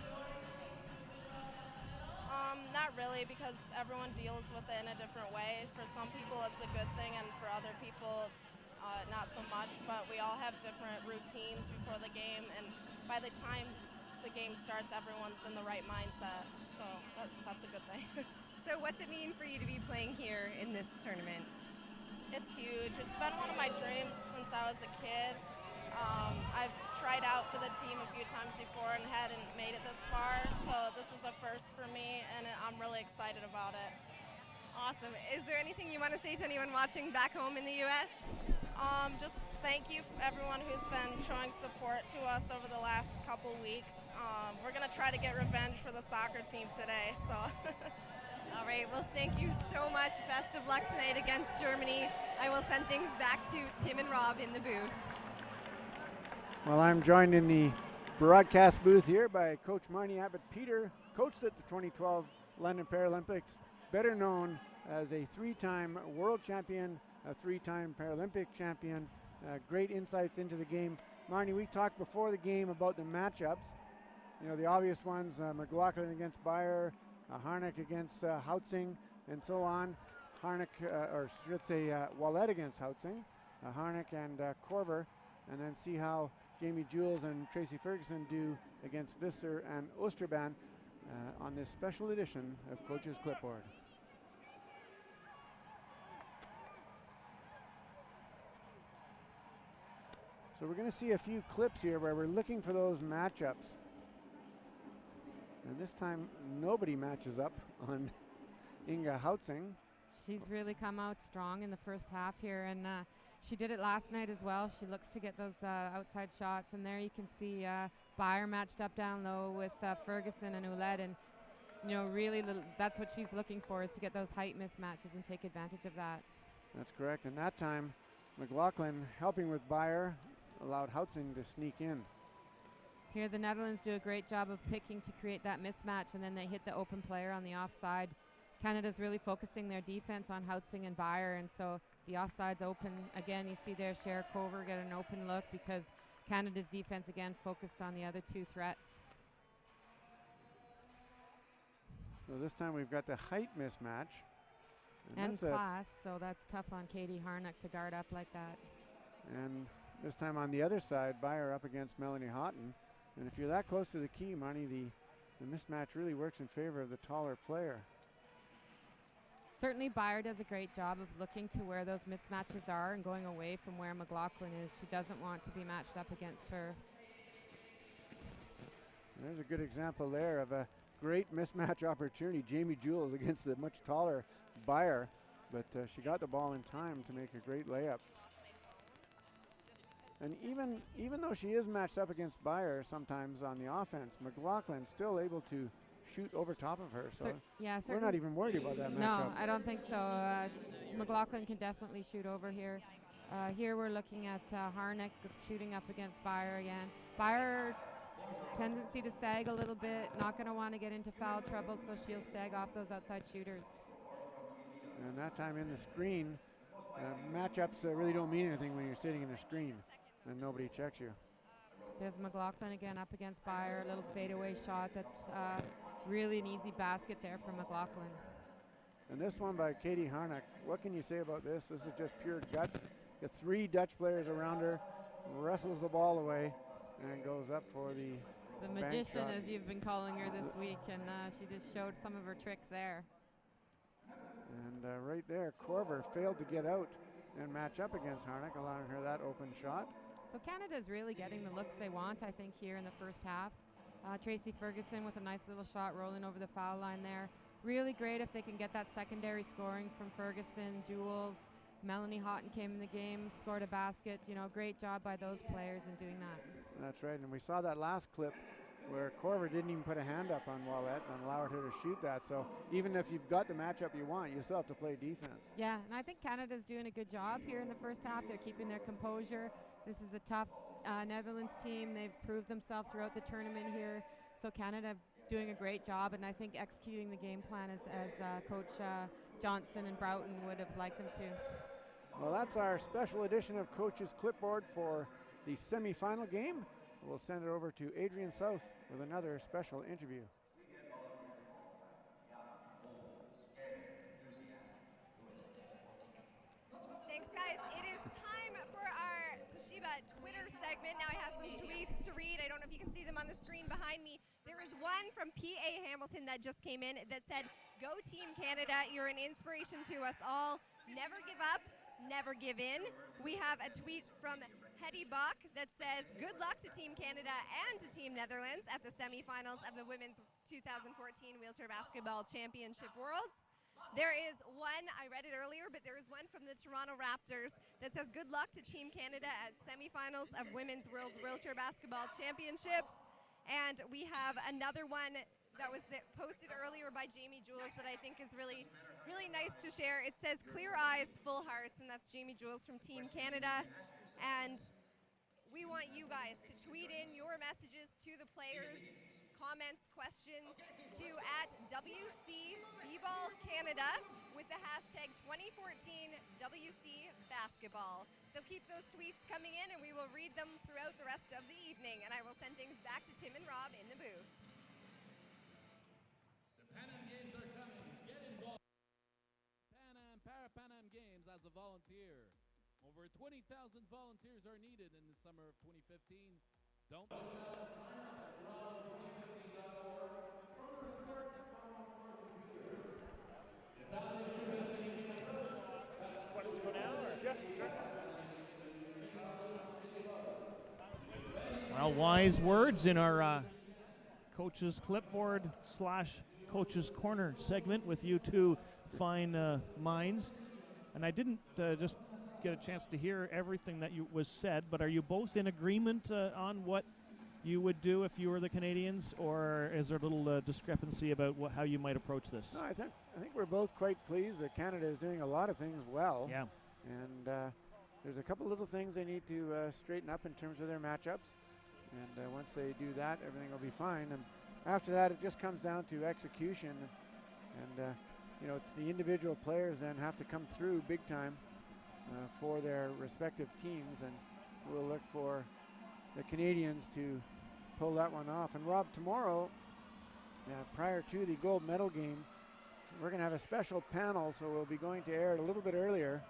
Not really, because everyone deals with it in a different way. For some people, it's a good thing, and for other people, not so much. But we all have different routines before the game, and by the time the game starts, everyone's in the right mindset. So that's a good thing. So what's it mean for you to be playing here in this tournament? It's huge. It's been one of my dreams since I was a kid. I've tried out for the team a few times before and hadn't made it this far, so this is a first for me, and I'm really excited about it. Awesome. Is there anything you want to say to anyone watching back home in the U.S.? Just thank you everyone who's been showing support to us over the last couple weeks. We're going to try to get revenge for the soccer team today. So. All right, well, thank you so much. Best of luck tonight against Germany. I will send things back to Tim and Rob in the booth. Well, I'm joined in the broadcast booth here by Coach Marnie Abbott-Peter, coached at the 2012 London Paralympics, better known as a three-time world champion, a three-time Paralympic champion. Great insights into the game. Marnie, we talked before the game about the matchups. You know, the obvious ones, McLaughlin against Beyer, Harnock against Houtzing, and so on. Harnock, or should say Wallet against Houtzing, Harnock and Korver, and then see how Jamie Jules and Tracy Ferguson do against Visser and Osterban on this special edition of Coach's Clipboard. So we're going to see a few clips here where we're looking for those matchups. And this time nobody matches up on Inga Houtzing. She's really come out strong in the first half here, and she did it last night as well. She looks to get those outside shots, and there you can see Beyer matched up down low with Ferguson and Ouellette, and you know, really that's what she's looking for, is to get those height mismatches and take advantage of that. That's correct, and that time McLaughlin, helping with Beyer, allowed Houtzing to sneak in. Here the Netherlands do a great job of picking to create that mismatch, and then they hit the open player on the offside. Canada's really focusing their defense on Houtzing and Beyer, and so the offside's open. Again, you see there Kover get an open look because Canada's defense again focused on the other two threats. So this time we've got the height mismatch. And class, so that's tough on Katie Harnock to guard up like that. And this time on the other side, Beyer up against Melanie Houghton. And if you're that close to the key, Marnie, the mismatch really works in favor of the taller player. Certainly Beyer does a great job of looking to where those mismatches are and going away from where McLaughlin is. She doesn't want to be matched up against her. There's a good example there of a great mismatch opportunity. Jamie Jules against the much taller Beyer, but she got the ball in time to make a great layup. And even though she is matched up against Beyer sometimes on the offense, McLaughlin's still able to shoot over top of her. So yeah, we're not even worried about that matchup. No, I don't think so. McLaughlin can definitely shoot over here. Here we're looking at Harnock shooting up against Beyer again. Beyer tendency to sag a little bit, not going to want to get into foul trouble, so she'll sag off those outside shooters. And that time in the screen, matchups really don't mean anything when you're sitting in a screen and nobody checks you. There's McLaughlin again up against Beyer, a little fadeaway shot that's really an easy basket there for McLaughlin. And this one by Katie Harnock, what can you say about this? This is just pure guts. Got three Dutch players around her, wrestles the ball away, and goes up for the magician, shot. as you've been calling her this week, and she just showed some of her tricks there. And right there, Korver failed to get out and match up against Harnock, allowing her that open shot. So Canada's really getting the looks they want, I think, here in the first half. Tracy Ferguson with a nice little shot rolling over the foul line there. Really great if they can get that secondary scoring from Ferguson, Jules. Melanie Houghton came in the game, scored a basket. You know, great job by those players in doing that. That's right, and we saw that last clip where Korver didn't even put a hand up on Wallet and allowed her to shoot that. So even if you've got the matchup you want, you still have to play defense. Yeah, and I think Canada's doing a good job here in the first half. They're keeping their composure. This is a tough Netherlands team. They've proved themselves throughout the tournament here. So Canada doing a great job, and I think executing the game plan as Coach Johnson and Broughton would have liked them to. Well, that's our special edition of Coach's Clipboard for the semifinal game. We'll send it over to Adrian South with another special interview. Thanks, guys. It is time for our Toshiba Twitter segment. Now I have some tweets to read. I don't know if you can see them on the screen behind me. There is one from P.A. Hamilton that just came in that said, "Go Team Canada, you're an inspiration to us all. Never give up, never give in." We have a tweet from Hetty Bach that says, "Good luck to Team Canada and to Team Netherlands at the semifinals of the Women's 2014 Wheelchair Basketball Championship Worlds." There is one, I read it earlier, but there is one from the Toronto Raptors that says, "Good luck to Team Canada at semifinals of Women's World Wheelchair Basketball Championships." And we have another one that was posted earlier by Jamie Jules that I think is really, really nice to share. It says, "Clear eyes, full hearts," and that's Jamie Jules from Team Canada. And we want you guys to tweet in your messages to the players, comments, questions to @WCBBallCanada with the hashtag 2014 WC Basketball. So keep those tweets coming in and we will read them throughout the rest of the evening. And I will send things back to Tim and Rob in the booth. The Pan Am Games are coming. Get involved. Pan Am Games as a volunteer. Over 20,000 volunteers are needed in the summer of 2015. Don't miss out. Sign up at toronto2015.org. Further support and follow more of the computer. Want us to go now? Or? Yeah, sure. Well, wise words in our Coach's Clipboard / Coach's Corner segment with you two fine minds. And I didn't just get a chance to hear everything that was said, but are you both in agreement on what you would do if you were the Canadians, or is there a little discrepancy about how you might approach this? No, I think we're both quite pleased that Canada is doing a lot of things well. Yeah. And there's a couple little things they need to straighten up in terms of their matchups. And once they do that, everything will be fine. And after that, it just comes down to execution. And you know, it's the individual players then have to come through big time for their respective teams, and we'll look for the Canadians to pull that one off. And Rob, tomorrow, prior to the gold medal game, we're going to have a special panel, so we'll be going to air it a little bit earlier.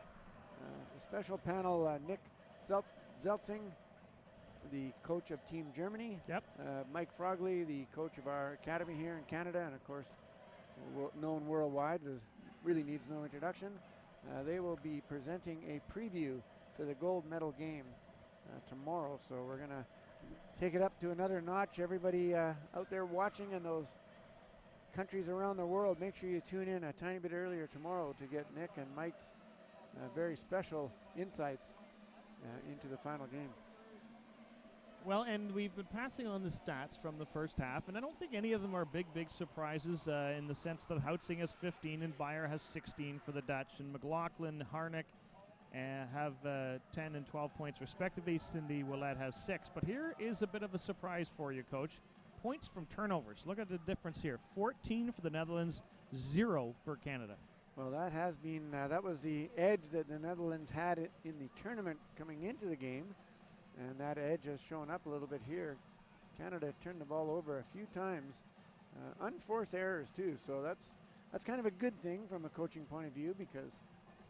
A special panel, Nick Zeltzing, the coach of Team Germany. Yep. Mike Frogley, the coach of our academy here in Canada, and of course, known worldwide, really needs no introduction. They will be presenting a preview to the gold medal game tomorrow, so we're going to take it up to another notch. Everybody out there watching in those countries around the world, make sure you tune in a tiny bit earlier tomorrow to get Nick and Mike's very special insights into the final game. Well, and we've been passing on the stats from the first half, and I don't think any of them are big surprises in the sense that Houtsing has 15 and Beyer has 16 for the Dutch, and McLaughlin, Harnock have 10 and 12 points respectively. Cindy Willett has 6. But here is a bit of a surprise for you, Coach. Points from turnovers. Look at the difference here. 14 for the Netherlands, 0 for Canada. Well, that has been, that was the edge that the Netherlands had in the tournament coming into the game. And that edge has shown up a little bit here. Canada turned the ball over a few times. Unforced errors, too. So that's kind of a good thing from a coaching point of view, because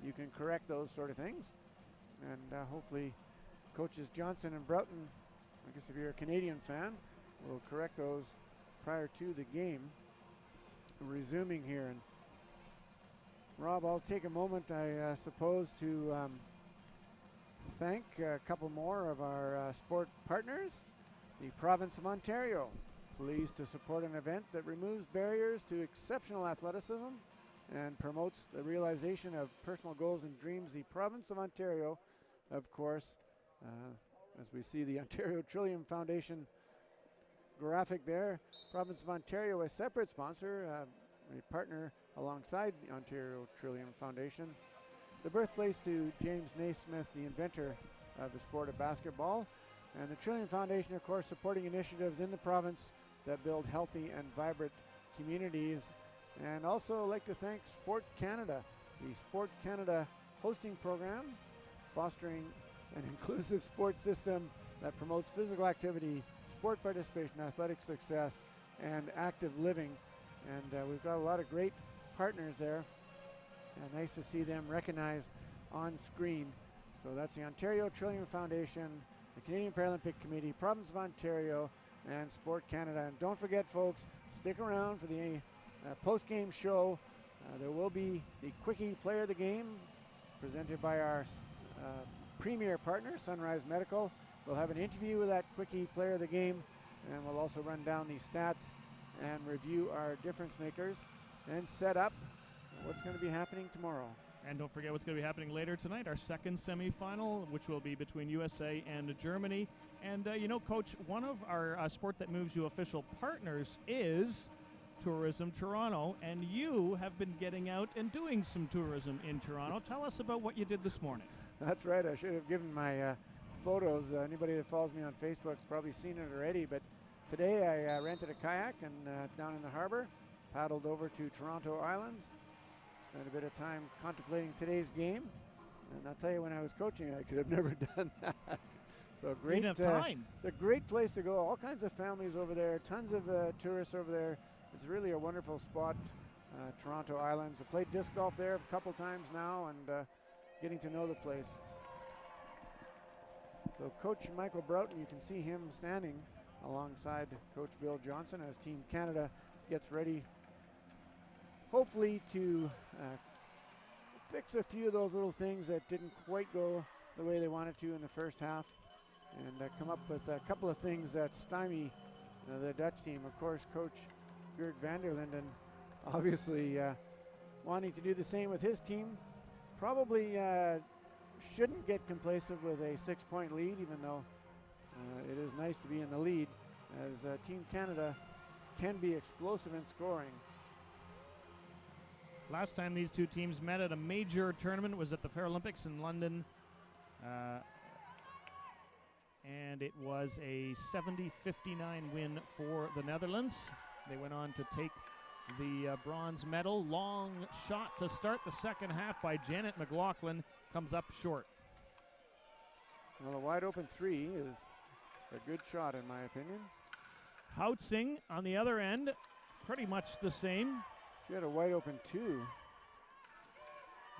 you can correct those sort of things. And hopefully coaches Johnson and Broughton, I guess if you're a Canadian fan, will correct those prior to the game resuming here. And Rob, I'll take a moment, I suppose, to thank a couple more of our sport partners. The province of Ontario, pleased to support an event that removes barriers to exceptional athleticism and promotes the realization of personal goals and dreams. The province of Ontario, of course, as we see the Ontario Trillium Foundation graphic there. Province of Ontario, a separate sponsor, a partner alongside the Ontario Trillium Foundation. The birthplace to James Naismith, the inventor of the sport of basketball. And the Trillium Foundation, of course, supporting initiatives in the province that build healthy and vibrant communities. And also like to thank Sport Canada, the Sport Canada hosting program fostering an inclusive sports system that promotes physical activity, sport participation, athletic success, and active living. And we've got a lot of great partners there. Nice to see them recognized on screen. So that's the Ontario Trillium Foundation, the Canadian Paralympic Committee, Province of Ontario, and Sport Canada. And don't forget, folks, stick around for the post-game show. There will be the Quickie Player of the Game presented by our premier partner, Sunrise Medical. We'll have an interview with that Quickie Player of the Game, and we'll also run down the stats and review our difference makers and set up what's going to be happening tomorrow. And don't forget what's going to be happening later tonight, our second semifinal, which will be between USA and Germany. And, you know, Coach, one of our Sport That Moves You official partners is Tourism Toronto, and you have been getting out and doing some tourism in Toronto. Tell us about what you did this morning. That's right. I should have given my photos. Anybody that follows me on Facebook probably seen it already. But today I rented a kayak and down in the harbor, paddled over to Toronto Islands, spent a bit of time contemplating today's game. And I'll tell you, when I was coaching, I could have never done that. So great. It's a great place to go. All kinds of families over there, tons of tourists over there. It's really a wonderful spot, Toronto Islands. I played disc golf there a couple times now, and getting to know the place. So Coach Michael Broughton, you can see him standing alongside Coach Bill Johnson as Team Canada gets ready, hopefully to fix a few of those little things that didn't quite go the way they wanted to in the first half, and come up with a couple of things that stymie the Dutch team. Of course, Coach Gert van der Linden obviously wanting to do the same with his team. Probably shouldn't get complacent with a 6-point lead, even though it is nice to be in the lead, as Team Canada can be explosive in scoring. Last time these two teams met at a major tournament was at the Paralympics in London, and it was a 70-59 win for the Netherlands. They went on to take the bronze medal. Long shot to start the second half by Jana Mclaughlin, comes up short. Well, a wide open three is a good shot in my opinion. Houtsing on the other end, pretty much the same. She had a wide open two.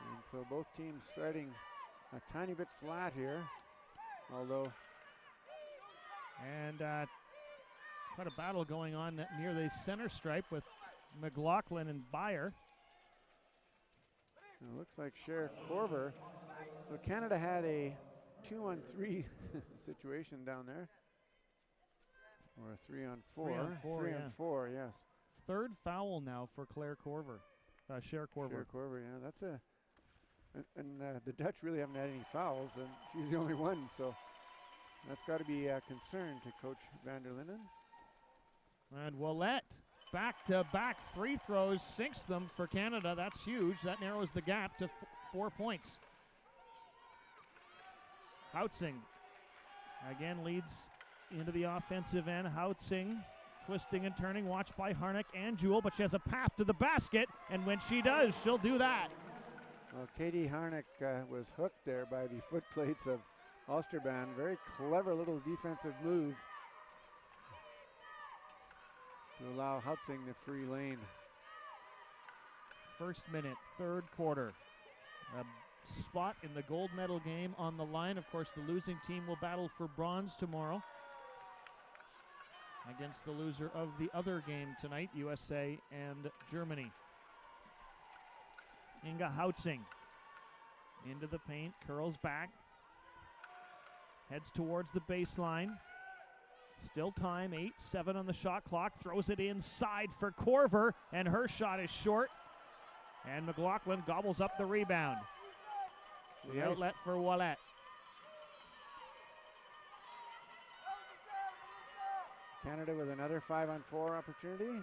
And so both teams starting a tiny bit flat here, although. And quite a battle going on near the center stripe with McLaughlin and Beyer. It looks like Cher Corver. So Canada had a 2-on-3 situation down there. Or a 3-on-4. 3-on-4, yes. Third foul now for Cher Corver. Cher Corver, yeah. That's a. And the Dutch really haven't had any fouls, and she's the only one, so that's got to be a concern to Coach van der Linden. And Ouellette, back-to-back free throws, sinks them for Canada. That's huge. That narrows the gap to 4 points. Houtsing again leads into the offensive end. Houtsing, twisting and turning, watched by Harnock and Jewel, but she has a path to the basket, and when she does, she'll do that. Well, Katie Harnock was hooked there by the foot plates of Osterban. Very clever little defensive move to allow Houtsing the free lane. First minute, third quarter. A spot in the gold medal game on the line. Of course, the losing team will battle for bronze tomorrow against the loser of the other game tonight, USA and Germany. Inga Houtsing into the paint, curls back, heads towards the baseline. Still time, 8-7 on the shot clock, throws it inside for Corver, and her shot is short. And McLaughlin gobbles up the rebound. The outlet for Ouellette. Canada with another 5-on-4 opportunity.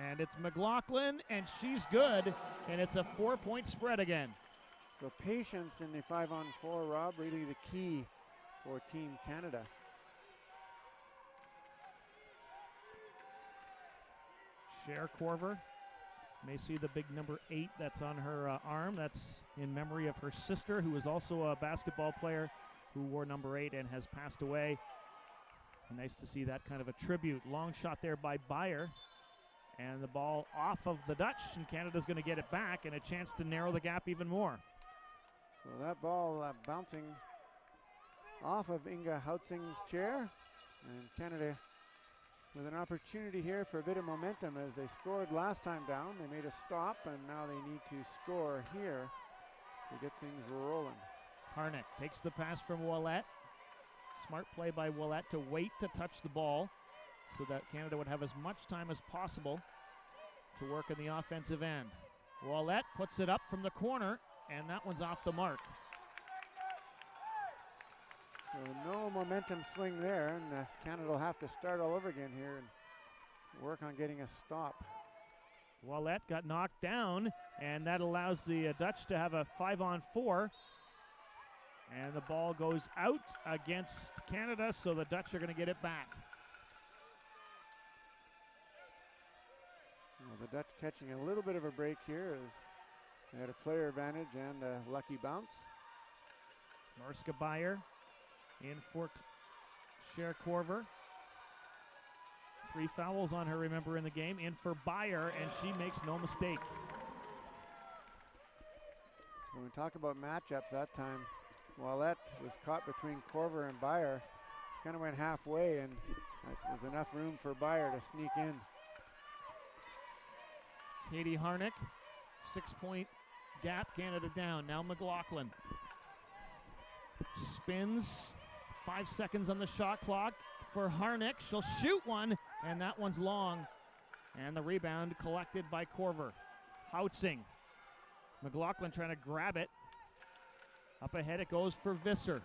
And it's McLaughlin, and she's good, and it's a 4-point spread again. So patience in the 5-on-4, Rob, really the key for Team Canada. Cher Corver May see the big number 8 that's on her arm. That's in memory of her sister, who was also a basketball player who wore number 8 and has passed away. Nice to see that kind of a tribute. Long shot there by Beyer. And the ball off of the Dutch, and Canada's going to get it back, and a chance to narrow the gap even more. So that ball bouncing off of Inga Houtzing's chair, and Canada with an opportunity here for a bit of momentum as they scored last time down. They made a stop, and now they need to score here to get things rolling. Harnock takes the pass from Ouellette. Smart play by Ouellette to wait to touch the ball so that Canada would have as much time as possible to work in the offensive end. Ouellette puts it up from the corner, and that one's off the mark. So no momentum swing there, and Canada will have to start all over again here and work on getting a stop. Ouellette got knocked down, and that allows the Dutch to have a 5-on-4. And the ball goes out against Canada, so the Dutch are going to get it back. Well, the Dutch catching a little bit of a break here as they had a player advantage and a lucky bounce. Mariska Beyer in for Cher Corver. 3 fouls on her, remember, in the game. In for Beyer, and she makes no mistake. When we talk about matchups that time, Ouellette was caught between Corver and Beyer. She kind of went halfway, and there's enough room for Beyer to sneak in. Katie Harnock, 6-point gap, Canada down. Now McLaughlin spins, 5 seconds on the shot clock for Harnock. She'll shoot one, and that one's long. And the rebound collected by Corver. Houtzing. McLaughlin trying to grab it. Up ahead it goes for Visser.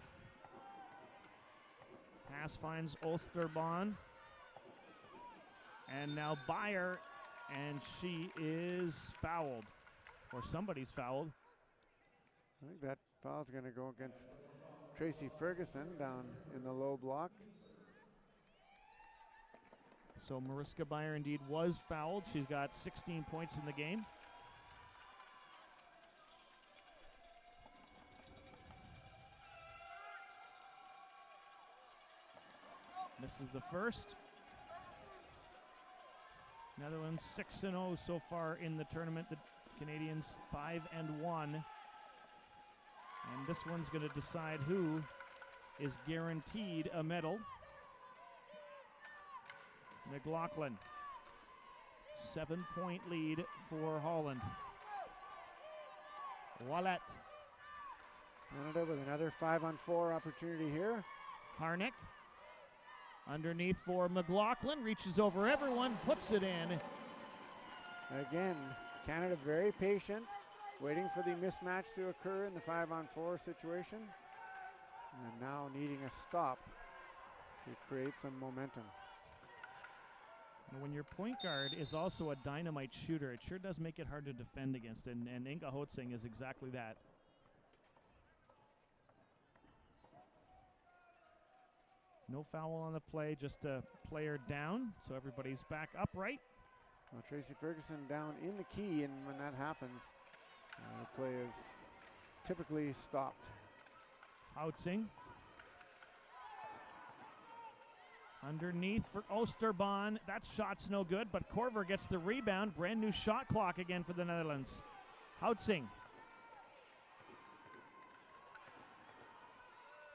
Pass finds Osterbahn. And now Beyer, and she is fouled. Or somebody's fouled. I think that foul's going to go against Tracy Ferguson down in the low block. So Mariska Beyer indeed was fouled. She's got 16 points in the game. Misses the first. Netherlands 6-0 so far in the tournament. The Canadians 5-1. And this one's going to decide who is guaranteed a medal. McLaughlin, 7-point lead for Holland. Ouellette. Canada with another 5-on-4 opportunity here. Harnock. Underneath for McLaughlin, reaches over everyone, puts it in. Again, Canada very patient, waiting for the mismatch to occur in the 5-on-4 situation. And now needing a stop to create some momentum. And when your point guard is also a dynamite shooter, it sure does make it hard to defend against, and Inga Houtzing is exactly that. No foul on the play, just a player down, so everybody's back upright. Well, Tracy Ferguson down in the key, and when that happens, the play is typically stopped. Houtzing. Underneath for Osterbahn. That shot's no good, but Corver gets the rebound. Brand new shot clock again for the Netherlands. Houtzing.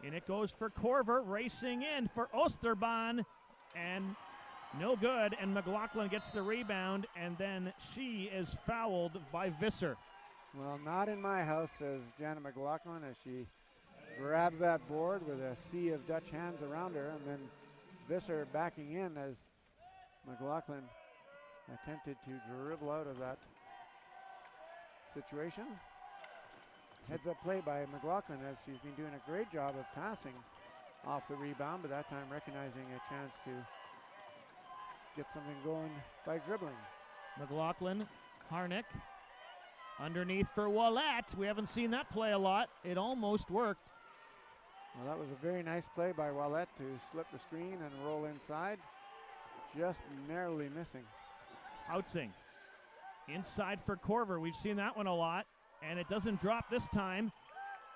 And it goes for Corver, racing in for Osterbahn, and no good, and McLaughlin gets the rebound, and then she is fouled by Visser. Well, not in my house, says Jana Mclaughlin as she grabs that board with a sea of Dutch hands around her, and then Visser backing in as McLaughlin attempted to dribble out of that situation. Heads up play by McLaughlin as she's been doing a great job of passing off the rebound, but that time recognizing a chance to get something going by dribbling. McLaughlin, Harnock, underneath for Ouellette. We haven't seen that play a lot. It almost worked. Well, that was a very nice play by Ouellette to slip the screen and roll inside, just narrowly missing. Houtzing. Inside for Corver. We've seen that one a lot, and it doesn't drop this time,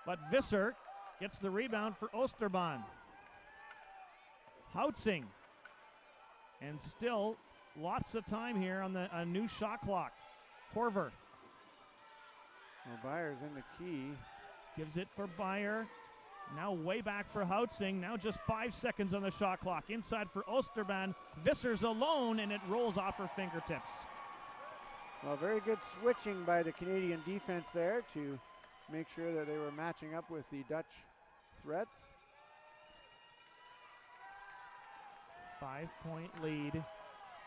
but Visser gets the rebound for Osterbahn. Houtzing, and still lots of time here on the new shot clock. Corver. Well, Byer's in the key. Gives it for Byer. Now way back for Houtzing. Now just 5 seconds on the shot clock. Inside for Osterbahn. Visser's alone, and it rolls off her fingertips. Well, very good switching by the Canadian defense there to make sure that they were matching up with the Dutch threats. 5-point lead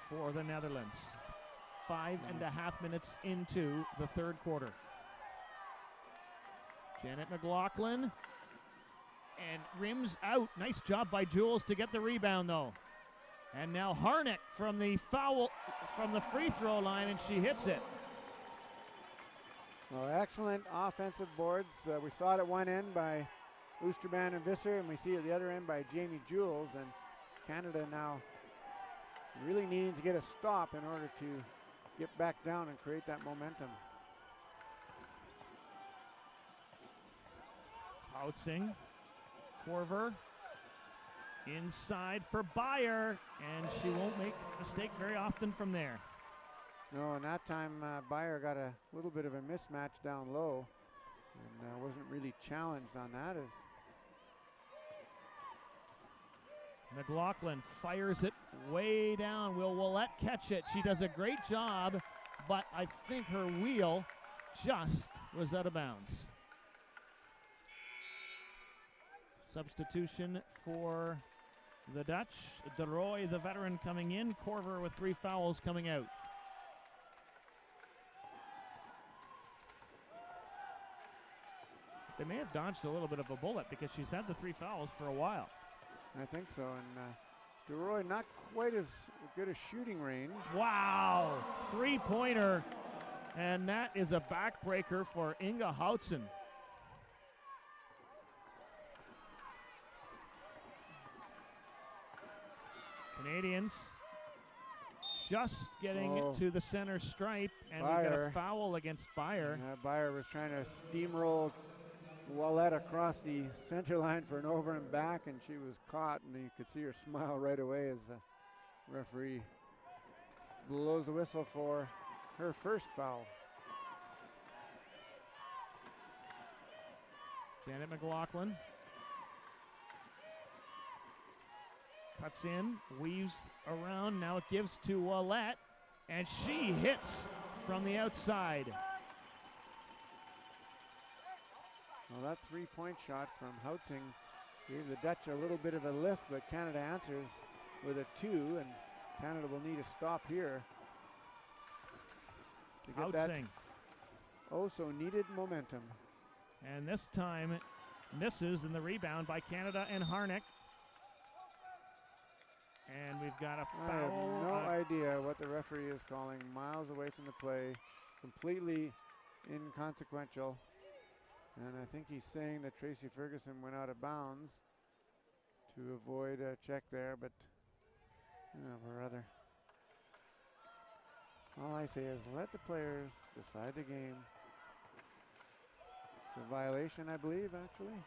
for the Netherlands. 5.5 minutes into the third quarter. Jana Mclaughlin, and rims out. Nice job by Jules to get the rebound though. And now Harnock from the free throw line, and she hits it. Well, excellent offensive boards. We saw it at one end by Oosterman and Visser, and we see it at the other end by Jamie Jules. And Canada now really needing to get a stop in order to get back down and create that momentum. Houtzing, Corver, inside for Byer, and she won't make a mistake very often from there. No, and that time Byer got a little bit of a mismatch down low and wasn't really challenged on that. As McLaughlin fires it way down. Will Willette catch it? She does a great job, but I think her wheel just was out of bounds. Substitution for the Dutch. De Roy, the veteran, coming in. Corver with 3 fouls coming out. They may have dodged a little bit of a bullet because she's had the 3 fouls for a while. I think so, and De Roy not quite as good a shooting range. Wow, 3-pointer, and that is a backbreaker for Inga Houtzen. Canadians just getting to the center stripe, and we got a foul against Byer. Byer was trying to steamroll Willette across the center line for an over and back, and she was caught, and you could see her smile right away as the referee blows the whistle for her first foul. Jana Mclaughlin cuts in, weaves around, now it gives to Willette, and she hits from the outside. Well, that 3-point shot from Houtzing gave the Dutch a little bit of a lift, but Canada answers with a 2, and Canada will need a stop here to get that also needed momentum. And this time misses in the rebound by Canada and Harnock. And we've got a foul. I have no idea what the referee is calling. Miles away from the play, completely inconsequential. And I think he's saying that Tracy Ferguson went out of bounds to avoid a check there, but rather. All I say is let the players decide the game. It's a violation, I believe, actually.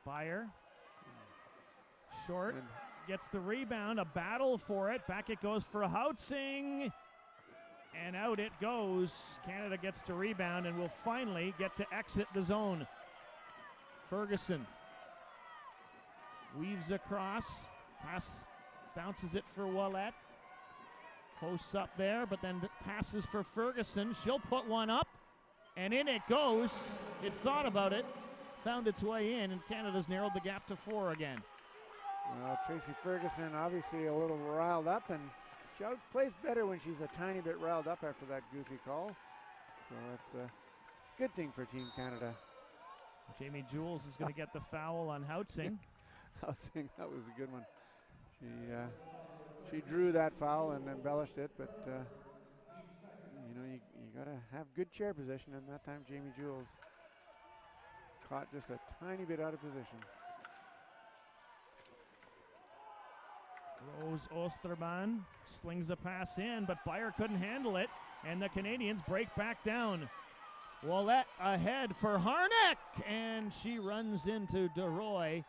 Byer, short, gets the rebound, a battle for it. Back it goes for Houtzing, and out it goes. Canada gets to rebound and will finally get to exit the zone. Ferguson weaves across, bounces it for Willette. Posts up there, but then passes for Ferguson. She'll put one up, and in it goes. It thought about it, found its way in, and Canada's narrowed the gap to 4 again. Well, Tracy Ferguson obviously a little riled up, and she plays better when she's a tiny bit riled up after that goofy call. So that's a good thing for Team Canada. Jamie Jules is going to get the foul on Houtzing. Houtzing, that was a good one. She drew that foul and embellished it, but you got to have good chair position, and that time Jamie Jules caught just a tiny bit out of position. Rose Osterman slings a pass in, but Bayer couldn't handle it, and the Canadians break back down. Ouellette ahead for Harnock, and she runs into DeRoy,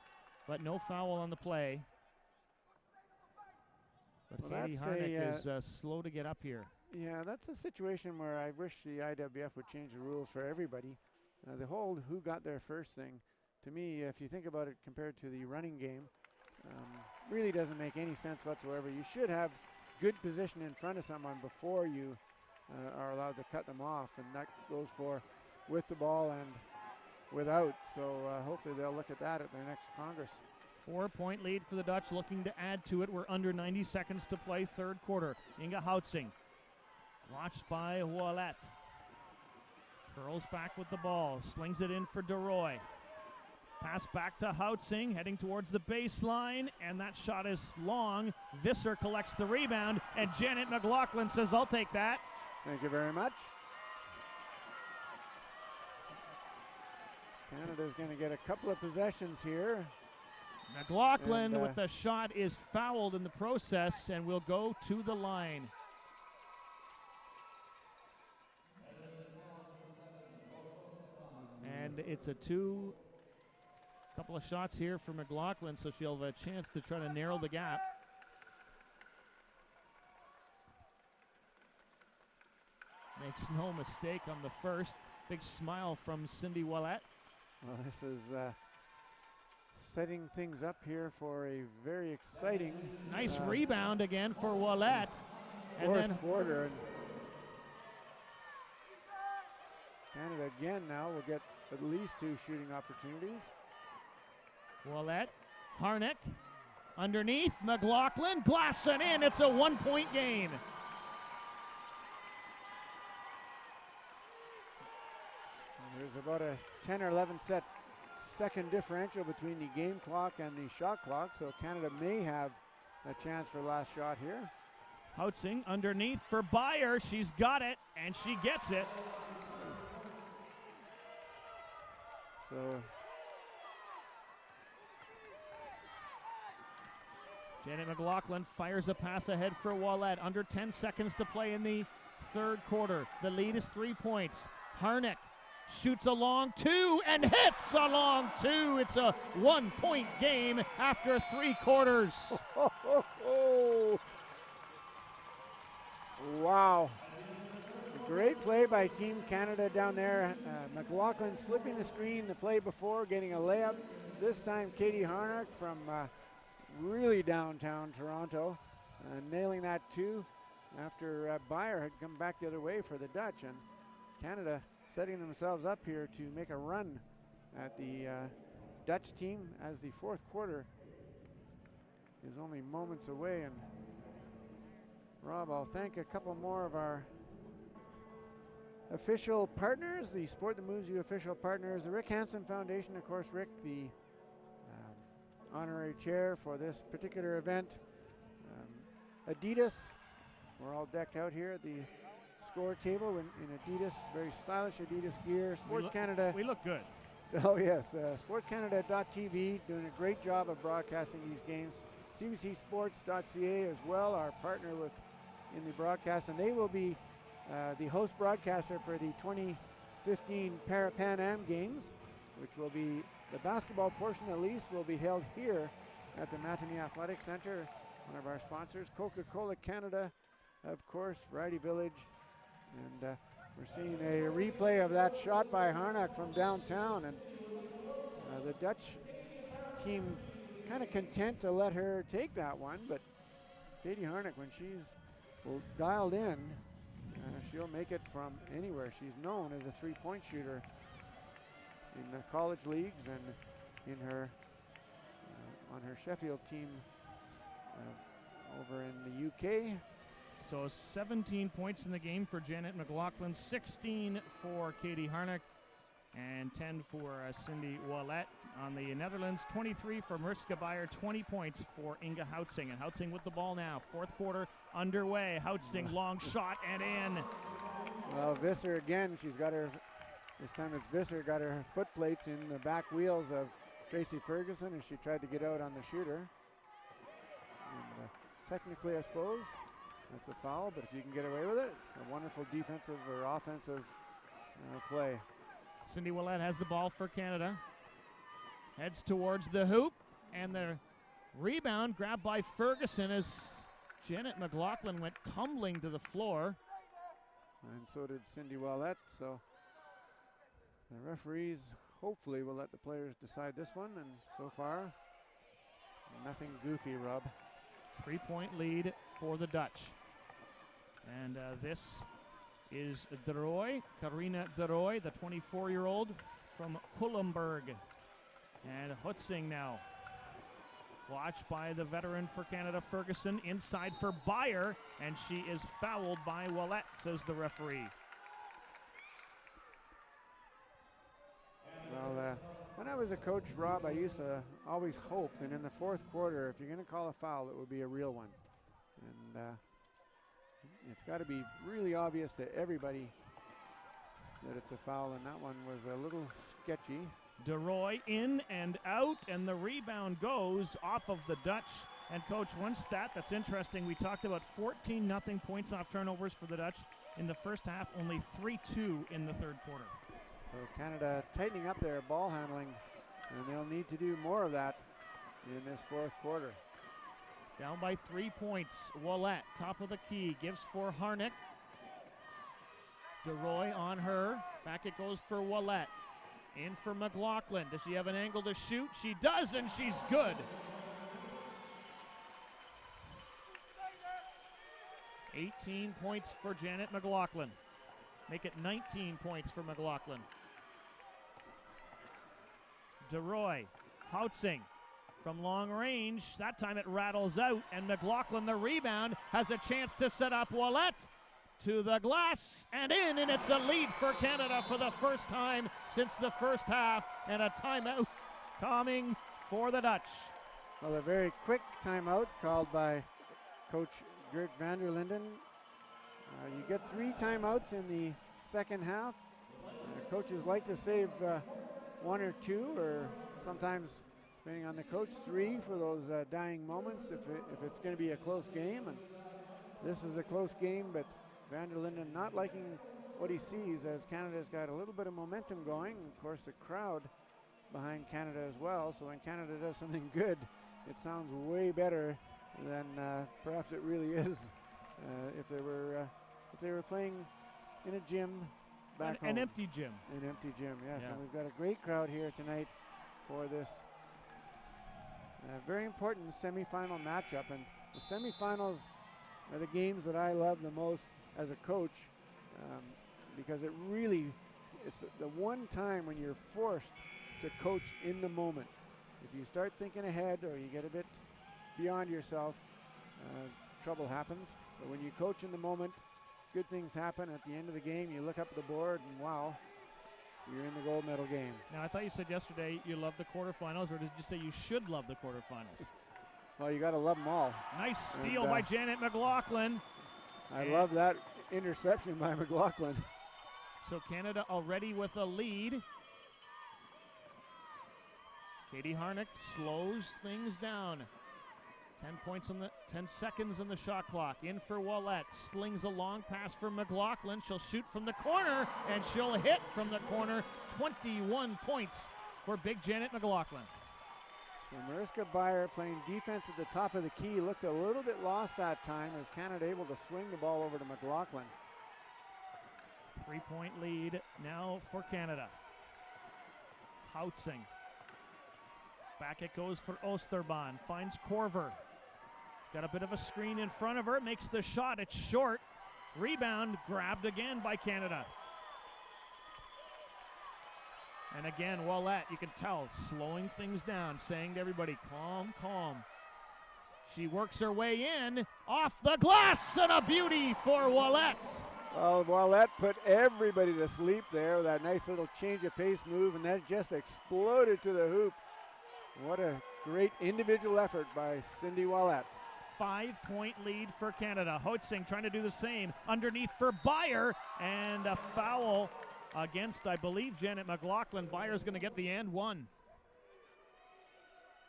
but no foul on the play. But Well, Katie Harnock is slow to get up here. Yeah, that's a situation where I wish the IWBF would change the rules for everybody. The whole who got there first thing, to me, if you think about it compared to the running game, really doesn't make any sense whatsoever. You should have good position in front of someone before you are allowed to cut them off, and that goes for with the ball and without. So hopefully they'll look at that at their next Congress. 4-point lead for the Dutch, looking to add to it. We're under 90 seconds to play, third quarter. Inga Houtsing, watched by Ouellette. Curls back with the ball, slings it in for DeRoy. Pass back to Houtsing, heading towards the baseline, and that shot is long. Visser collects the rebound, and Jana Mclaughlin says, "I'll take that." Thank you very much. Canada's going to get a couple of possessions here. McLaughlin with the shot is fouled in the process and will go to the line. And it's a couple of shots here for McLaughlin, so she'll have a chance to try to narrow the gap. Makes no mistake on the first. Big smile from Cindy Ouellette. Well, this is setting things up here for a very exciting nice rebound again for Ouellette. Fourth quarter. And Canada again now will get at least 2 shooting opportunities. Ouellette, Harnock, underneath, McLaughlin, glassing in. It's a 1-point game. And there's about a 10 or 11 second differential between the game clock and the shot clock, so Canada may have a chance for last shot here. Houtsing underneath for Bayer. She's got it, and she gets it. So Jana Mclaughlin fires a pass ahead for Ouellette. Under 10 seconds to play in the third quarter. The lead is 3 points. Harnock shoots a long 2 and hits a long 2. It's a 1-point game after 3 quarters. Wow. Great play by Team Canada down there. McLaughlin slipping the screen the play before, getting a layup. This time Katie Harnock from really downtown Toronto, nailing that 2 after Bayer had come back the other way for the Dutch. And Canada setting themselves up here to make a run at the Dutch team as the fourth quarter is only moments away. And Rob, I'll thank a couple more of our official partners, the Sport That Moves You official partners, the Rick Hansen Foundation, of course, Rick, the honorary chair for this particular event. Adidas, we're all decked out here at the score table in Adidas, very stylish Adidas gear. Sports Canada. We look good. Oh yes, sportscanada.tv doing a great job of broadcasting these games. CBCsports.ca as well, our partner in the broadcast, and they will be the host broadcaster for the 2015 Pan Am Games, which will be the basketball portion at least will be held here at the Mattamy Athletic Center. One of our sponsors, Coca-Cola Canada, of course, Variety Village, and we're seeing a replay of that shot by Harnock from downtown, and the Dutch team kind of content to let her take that one, but Katie Harnock, when she's dialed in, she'll make it from anywhere. She's known as a three-point shooter in the college leagues and in her on her Sheffield team over in the UK. So 17 points in the game for Jana Mclaughlin, 16 for Katie Harnock, and 10 for Cindy Ouellette. On the Netherlands, 23 for Mariska Bayer, 20 points for Inga Houtsing. And Houtsing with the ball now. Fourth quarter underway. Houtsing, long shot and in. Well, Visser again, she's got her, this time it's Visser, got her foot plates in the back wheels of Tracy Ferguson as she tried to get out on the shooter. And technically, I suppose, that's a foul, but if you can get away with it, it's a wonderful defensive or offensive play. Cindy Willett has the ball for Canada. Heads towards the hoop, and the rebound grabbed by Ferguson as Janet McLaughlin went tumbling to the floor. And so did Cindy Willett, so the referees hopefully will let the players decide this one, and so far, nothing goofy, Rob. 3-point lead for the Dutch. And this is Deroy, Carina Deroy, the 24-year-old from Hullenberg. And Hutzing now. Watched by the veteran for Canada, Ferguson, inside for Beyer, and she is fouled by Willett, says the referee. Well, when I was a coach, Rob, I used to always hope that in the fourth quarter, if you're going to call a foul, it would be a real one. And it's got to be really obvious to everybody that it's a foul, and that one was a little sketchy. DeRoy in and out, and the rebound goes off of the Dutch. And Coach, one stat that's interesting, we talked about 14-0 points off turnovers for the Dutch in the first half, only 3-2 in the third quarter. So Canada tightening up their ball handling, and they'll need to do more of that in this fourth quarter. Down by 3 points, Willett, top of the key, gives for Harnock. DeRoy on her, back it goes for Willett. In for McLaughlin. Does she have an angle to shoot? She does, and she's good. 18 points for Janet McLaughlin. Make it 19 points for McLaughlin. DeRoy, Houtzing from long range. That time it rattles out, and McLaughlin, the rebound, has a chance to set up Willett. To the glass and in, and it's a lead for Canada for the first time since the first half, and a timeout coming for the Dutch. Well, a very quick timeout called by Coach Gert van der Linden. You get 3 timeouts in the second half. Coaches like to save 1 or 2, or sometimes, depending on the coach, 3 for those dying moments if it's going to be a close game. And this is a close game, but van der Linden not liking what he sees as Canada's got a little bit of momentum going. Of course, the crowd behind Canada as well. So when Canada does something good, it sounds way better than perhaps it really is if they were playing in a gym back home. An empty gym. An empty gym, yes. Yeah. And we've got a great crowd here tonight for this very important semifinal matchup. And the semifinals are the games that I love the most as a coach, because it's the one time when you're forced to coach in the moment. If you start thinking ahead or you get a bit beyond yourself, trouble happens. But when you coach in the moment, good things happen. At the end of the game, you look up at the board and wow, you're in the gold medal game. Now, I thought you said yesterday you love the quarterfinals, or did you say you should love the quarterfinals? Well, you got to love them all. Nice steal by Janet McLaughlin. I love that interception by McLaughlin. So Canada already with a lead. Katie Harnock slows things down. 10 seconds on the shot clock. In for Willett. Slings a long pass for McLaughlin. She'll shoot from the corner, and she'll hit from the corner. 21 points for big Janet McLaughlin. And Mariska Beyer playing defense at the top of the key looked a little bit lost that time as Canada able to swing the ball over to McLaughlin. 3-point lead now for Canada. Houtzing. Back it goes for Osterbahn. Finds Korver. Got a bit of a screen in front of her. Makes the shot. It's short. Rebound grabbed again by Canada. And again, Willett, you can tell, slowing things down, saying to everybody, calm, calm. She works her way in, off the glass, and a beauty for Willett. Well, Willett put everybody to sleep there with that nice little change of pace move, and that just exploded to the hoop. What a great individual effort by Cindy Willett. 5-point lead for Canada. Houtzing trying to do the same. Underneath for Beyer, and a foul against, I believe, Janet McLaughlin. Beyer's going to get the and one.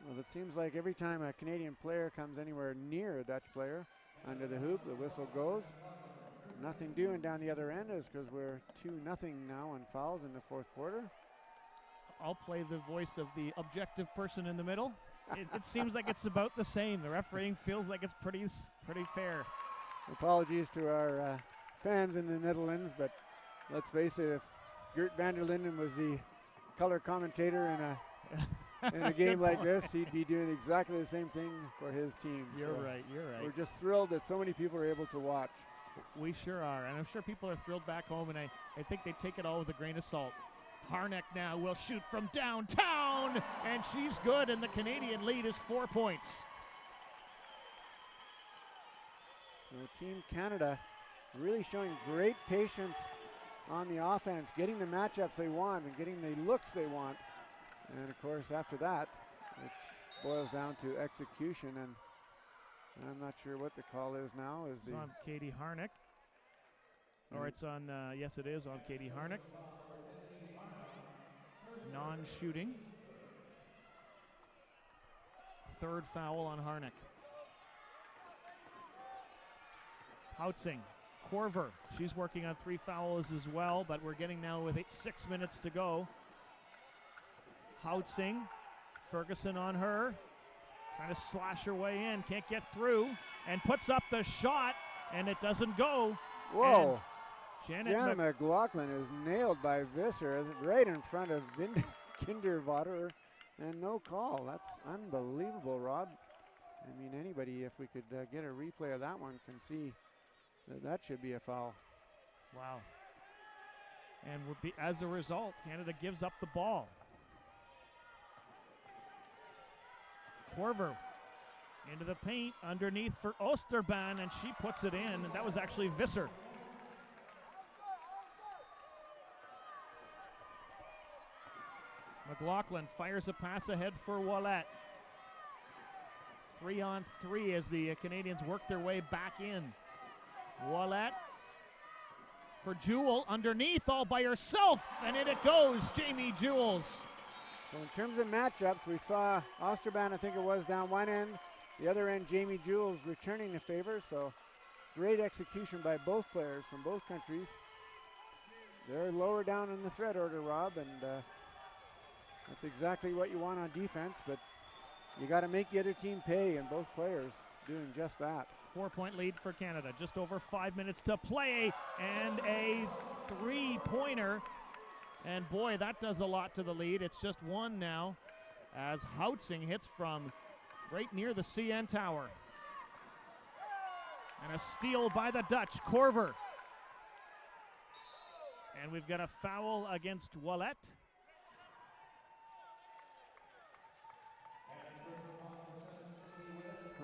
Well, it seems like every time a Canadian player comes anywhere near a Dutch player under the hoop, the whistle goes. Nothing doing down the other end is because we're 2-0 now on fouls in the fourth quarter. I'll play the voice of the objective person in the middle. It seems like it's about the same. The refereeing feels like it's pretty fair. Apologies to our fans in the Netherlands, but let's face it, if Gert van der Linden was the color commentator in a game like this, he'd be doing exactly the same thing for his team. You're right. We're just thrilled that so many people are able to watch. We sure are, and I'm sure people are thrilled back home, and I think they take it all with a grain of salt. Harnock now will shoot from downtown, and she's good, and the Canadian lead is 4 points. So Team Canada really showing great patience on the offense, getting the matchups they want and getting the looks they want. And of course, after that, it boils down to execution, and I'm not sure what the call is now. It's on Katie Harnock. Or it's on, yes it is, on Katie Harnock. Non-shooting. Third foul on Harnock. Houtzing, Corver, she's working on 3 fouls as well, but we're getting now with 6 minutes to go. Houtzing, Ferguson on her, trying to slash her way in, can't get through, and puts up the shot, and it doesn't go. Whoa. And Jana Mclaughlin is nailed by Visser right in front of Kindervater, and no call. That's unbelievable, Rob. I mean, anybody, if we could get a replay of that one, can see that should be a foul. Wow. And as a result, Canada gives up the ball. Corver into the paint, underneath for Oosterbaan, and she puts it in, and that was actually Visser. McLaughlin fires a pass ahead for Ouellette. 3-on-3 as the Canadians work their way back in. Ouellette for Jewell underneath all by herself, and in it goes, Jamie Jewells. So in terms of matchups, we saw Oosterbaan, I think it was, down one end. The other end, Jamie Jewells returning the favor, so great execution by both players from both countries. They're lower down in the threat order, Rob, and that's exactly what you want on defense, but you got to make the other team pay, and both players doing just that. 4-point lead for Canada, just over 5 minutes to play, and a 3-pointer. And boy, that does a lot to the lead. It's just 1 now as Houtzing hits from right near the CN Tower. And a steal by the Dutch, Corver. And we've got a foul against Ouellette.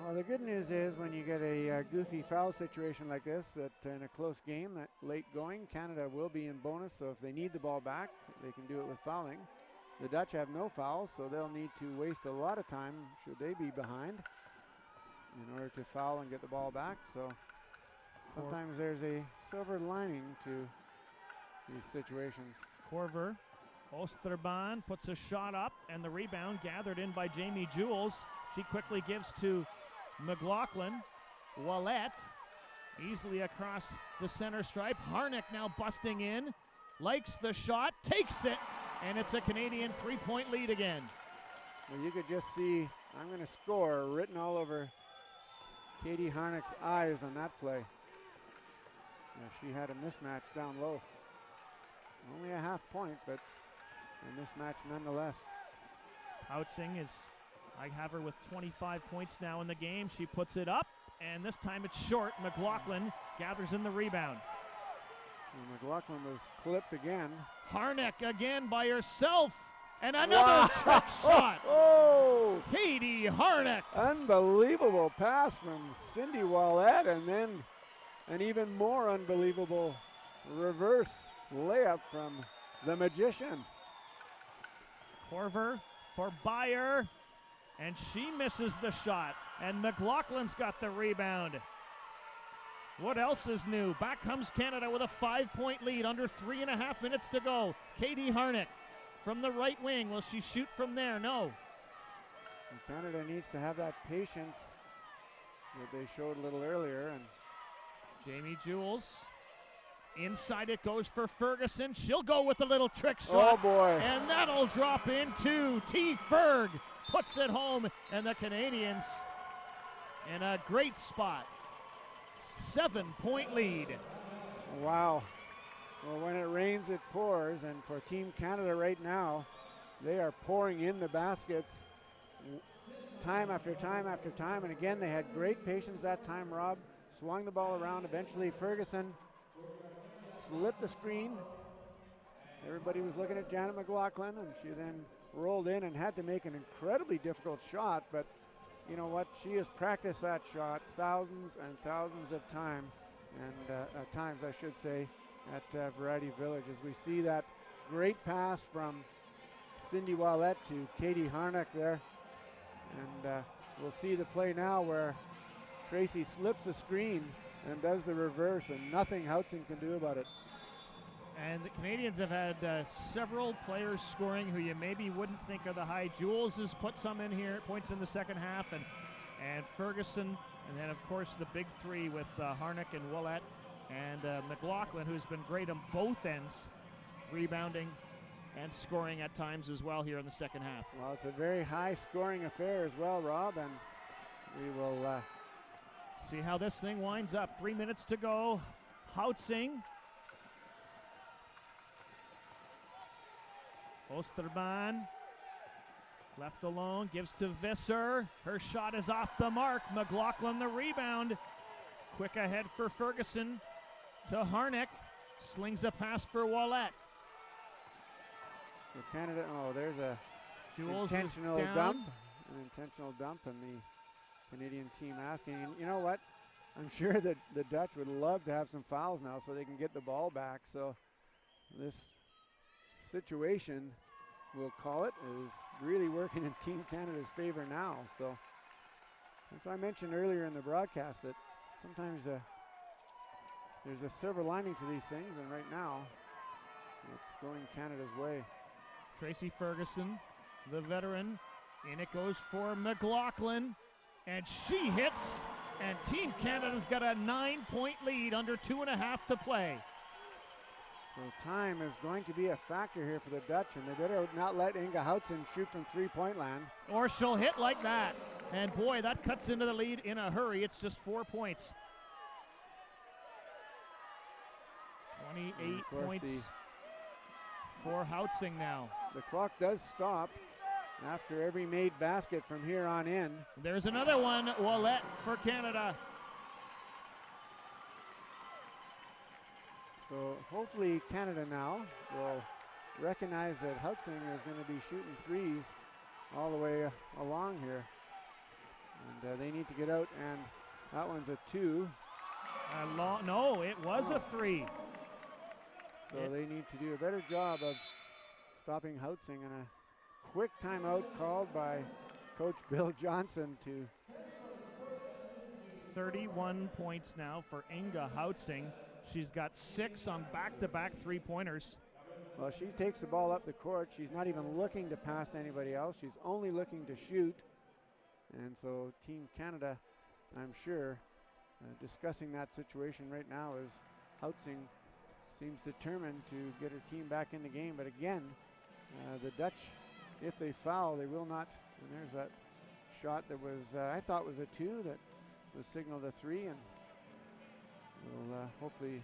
Well, the good news is when you get a goofy foul situation like this, that in a close game, that late going, Canada will be in bonus, so if they need the ball back, they can do it with fouling. The Dutch have no fouls, so they'll need to waste a lot of time, should they be behind, in order to foul and get the ball back. So sometimes there's a silver lining to these situations. Corver, Oosterbaan puts a shot up, and the rebound gathered in by Jamie Jewells. She quickly gives to McLaughlin. Ouellette easily across the center stripe. Harnock now busting in, likes the shot, takes it, and it's a Canadian 3-point lead again. Well, you could just see "I'm going to score" written all over Katie Harnock's eyes on that play. Yeah, she had a mismatch down low. Only a half point, but a mismatch nonetheless. Houtzing is, I have her with 25 points now in the game. She puts it up, and this time it's short. McLaughlin gathers in the rebound. And McLaughlin was clipped again. Harnock again by herself, and another trick shot. Oh! Katie Harnock. Unbelievable pass from Cindy Ouellette, and then an even more unbelievable reverse layup from the magician. Corver for Bayer, and she misses the shot, and McLaughlin's got the rebound. What else is new? Back comes Canada with a 5-point lead, under 3.5 minutes to go. Katie Harnock from the right wing. Will she shoot from there? No. And Canada needs to have that patience that they showed a little earlier. And Jamie Jules. Inside it goes for Ferguson. She'll go with a little trick shot. oh boy. And that'll drop into T. Ferg. Puts it home, and the Canadians in a great spot. 7-point lead. Wow. Well, when it rains, it pours. And for Team Canada right now, they are pouring in the baskets time after time after time. And again, they had great patience that time, Rob. Swung the ball around. Eventually, Ferguson slipped the screen. Everybody was looking at Jana Mclaughlin, and she then rolled in and had to make an incredibly difficult shot. But you know what? She has practiced that shot thousands and thousands of times, and times I should say, at Variety Village. As we see that great pass from Cindy Wallette to Katie Harnock there. And we'll see the play now where Tracy slips the screen and does the reverse, and nothing Houtzing can do about it. And the Canadians have had several players scoring who you maybe wouldn't think are the high. Jules has put some in here, points in the second half, and Ferguson, and then of course the big three with Harnock and Wallette, and McLaughlin, who's been great on both ends, rebounding and scoring at times as well here in the second half. Well, it's a very high scoring affair as well, Rob, and we will see how this thing winds up. 3 minutes to go. Houtzing. Osterman left alone, gives to Visser. Her shot is off the mark. McLaughlin the rebound. Quick ahead for Ferguson to Harnock. Slings a pass for Wallette. So Canada, oh, there's a Jules intentional is down. dump. An intentional dump, and the Canadian team asking. And you know what? I'm sure that the Dutch would love to have some fouls now so they can get the ball back. So this situation, we'll call it, is really working in Team Canada's favor now. So as I mentioned earlier in the broadcast, that sometimes there's a silver lining to these things, and right now it's going Canada's way. Tracy Ferguson, the veteran, and it goes for McLaughlin, and she hits, and Team Canada's got a 9-point lead under 2.5 to play. So time is going to be a factor here for the Dutch, and they better not let Inga Houtzing shoot from three-point land. Or she'll hit like that. And boy, that cuts into the lead in a hurry. It's just 4 points. 28 points for Houtzing now. The clock does stop after every made basket from here on in. There's another one, Wallette for Canada. So hopefully Canada now will recognize that Houtzing is going to be shooting threes all the way along here. And they need to get out, and that one's a 2. No, it was a 3. So they need to do a better job of stopping Houtzing, and a quick timeout called by Coach Bill Johnson to 31 points now for Inga Houtzing. She's got 6 on back-to-back three-pointers. Well, she takes the ball up the court. She's not even looking to pass to anybody else. She's only looking to shoot. And so Team Canada, I'm sure, discussing that situation right now as Houtzing seems determined to get her team back in the game. But again, the Dutch, if they foul, they will not. And there's that shot that was, I thought was a 2 that was signaled a 3. And we'll hopefully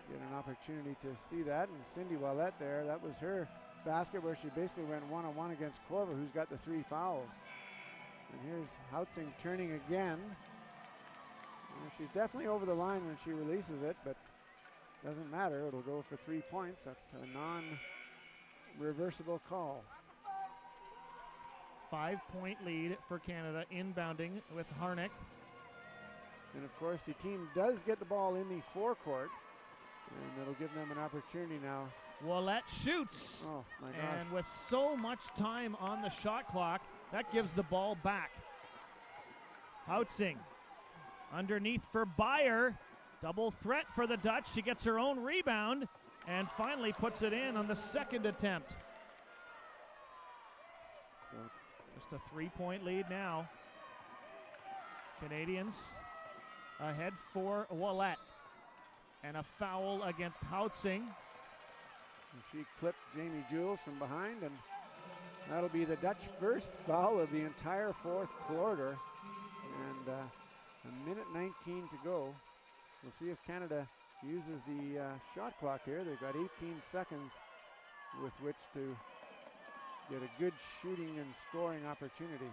get an opportunity to see that. And Cindy Wallette there, that was her basket where she basically went one-on-one against Corver, who's got the 3 fouls. And here's Houtzing turning again. She's definitely over the line when she releases it, but doesn't matter. It'll go for 3 points. That's a non-reversible call. 5-point lead for Canada inbounding with Harnock. And of course, the team does get the ball in the forecourt, and it'll give them an opportunity now. Wallette shoots. Oh my gosh. And with so much time on the shot clock, that gives the ball back. Houtzing underneath for Beyer. Double threat for the Dutch. She gets her own rebound and finally puts it in on the second attempt. So Just a 3-point lead now. Canadians ahead for Ouellet. And a foul against Houtsing. she clipped Jamie Jules from behind, and that'll be the Dutch first foul of the entire fourth quarter. And a minute 19 to go. We'll see if Canada uses the shot clock here. They've got 18 seconds with which to get a good shooting and scoring opportunity.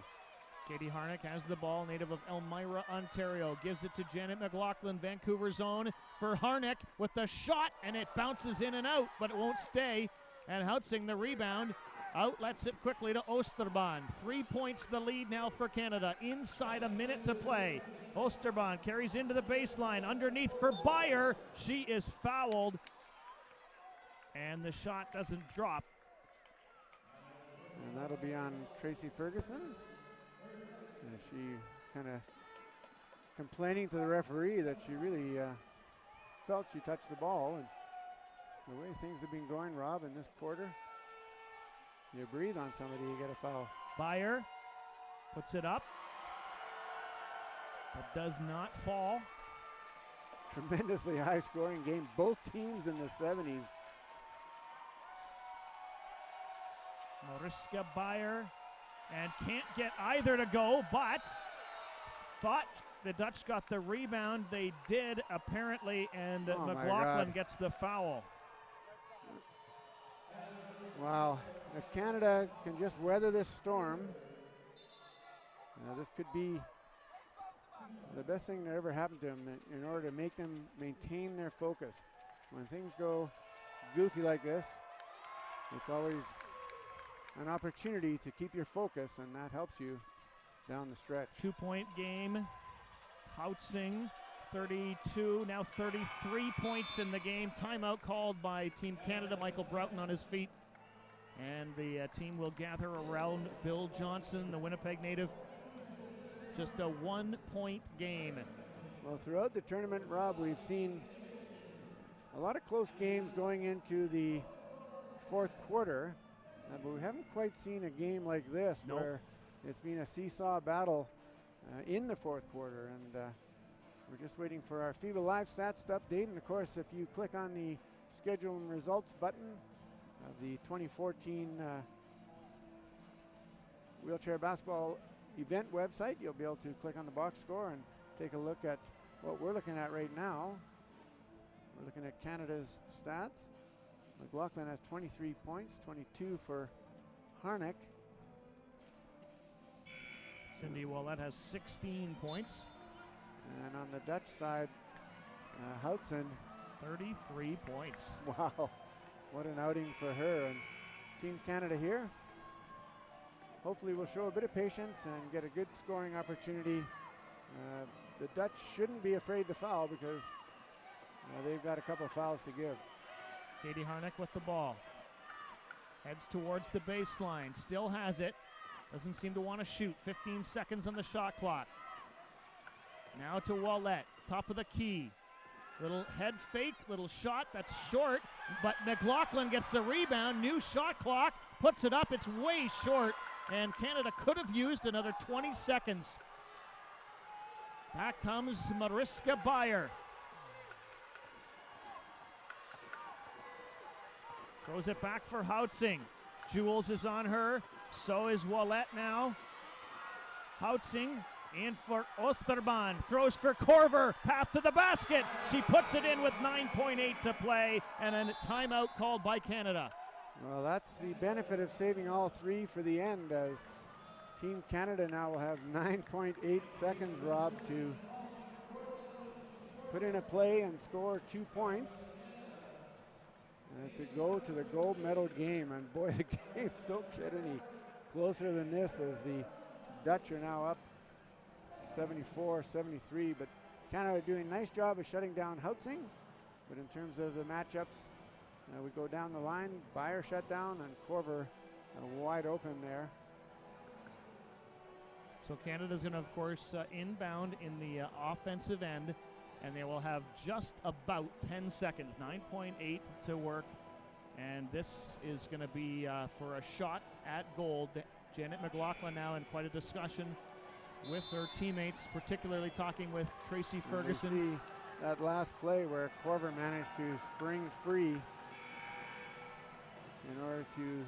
Katie Harnock has the ball, native of Elmira, Ontario. Gives it to Jana Mclaughlin, Vancouver zone for Harnock with the shot, and it bounces in and out, but it won't stay. And Houtsing the rebound, outlets it quickly to Oosterbaan. 3 points the lead now for Canada, inside a minute to play. Oosterbaan carries into the baseline, underneath for Beyer. She is fouled, and the shot doesn't drop. And that'll be on Tracy Ferguson. And she kind of complaining to the referee that she really felt she touched the ball. And the way things have been going, Rob, in this quarter, you breathe on somebody, you get a foul. Beyer puts it up, but does not fall. Tremendously high scoring game. Both teams in the 70s. Mariska Beyer, and can't get either to go, but thought the Dutch got the rebound. They did, apparently, and Oh McLaughlin gets the foul. Wow. If Canada can just weather this storm, this could be the best thing that ever happened to them in order to make them maintain their focus. When things go goofy like this, it's always an opportunity to keep your focus, and that helps you down the stretch. 2-point game. Houtsing 32, now 33 points in the game. Timeout called by Team Canada. Michael Broughton on his feet. And the team will gather around Bill Johnson, the Winnipeg native. Just a 1-point game. Well, throughout the tournament, Rob, we've seen a lot of close games going into the fourth quarter. But we haven't quite seen a game like this where it's been a seesaw battle in the fourth quarter. And we're just waiting for our FIBA Live stats to update. And of course, if you click on the schedule and results button of the 2014 wheelchair basketball event website, you'll be able to click on the box score and take a look at what we're looking at right now. We're looking at Canada's stats. McLaughlin has 23 points, 22 for Harnock. Cindy Ouellet has 16 points. And on the Dutch side, Houtzen. 33 points. Wow, what an outing for her. And Team Canada here, hopefully will show a bit of patience and get a good scoring opportunity. The Dutch shouldn't be afraid to foul because they've got a couple of fouls to give. Katie Harnock with the ball. Heads towards the baseline. Still has it. Doesn't seem to want to shoot. 15 seconds on the shot clock. Now to Ouellet. Top of the key. Little head fake. Little shot. That's short. But McLaughlin gets the rebound. New shot clock. Puts it up. It's way short. And Canada could have used another 20 seconds. Back comes Mariska Beyer. Throws it back for Houtsing. Jules is on her. So is Ouellet now. Houtsing in for Oosterbaan. Throws for Korver. Path to the basket. She puts it in with 9.8 to play. And a timeout called by Canada. Well, that's the benefit of saving all three for the end, as Team Canada now will have 9.8 seconds, Rob, to put in a play and score 2 points. To go to the gold medal game. And boy, the games don't get any closer than this, as the Dutch are now up 74-73. But Canada doing a nice job of shutting down Houtsing. But in terms of the matchups, we go down the line. Beyer shut down, and Korver wide open there. So Canada's going to, of course, inbound in the offensive end. And they will have just about 10 seconds, 9.8 to work. And this is going to be for a shot at goal. Janet McLaughlin now in quite a discussion with her teammates, particularly talking with Tracy Ferguson. And we see that last play where Corver managed to spring free in order to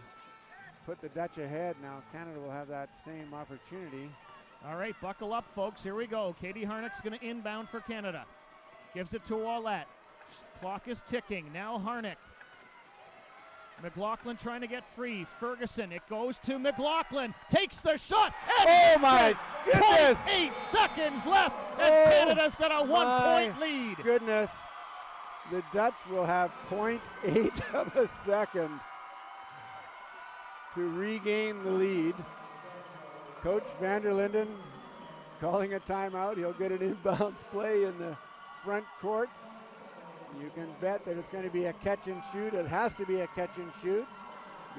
put the Dutch ahead. Now Canada will have that same opportunity. All right, buckle up, folks. Here we go. Katie Harnock's going to inbound for Canada. Gives it to Ouellette. Clock is ticking. Now Harnock. McLaughlin trying to get free. Ferguson, it goes to McLaughlin. Takes the shot. Oh my goodness! 0.8 seconds left, and Canada's got a 1-point lead. Goodness. The Dutch will have 0.8 of a second to regain the lead. Coach van der Linden calling a timeout. He'll get an inbounds play in the front court. You can bet that it's going to be a catch and shoot. It has to be a catch and shoot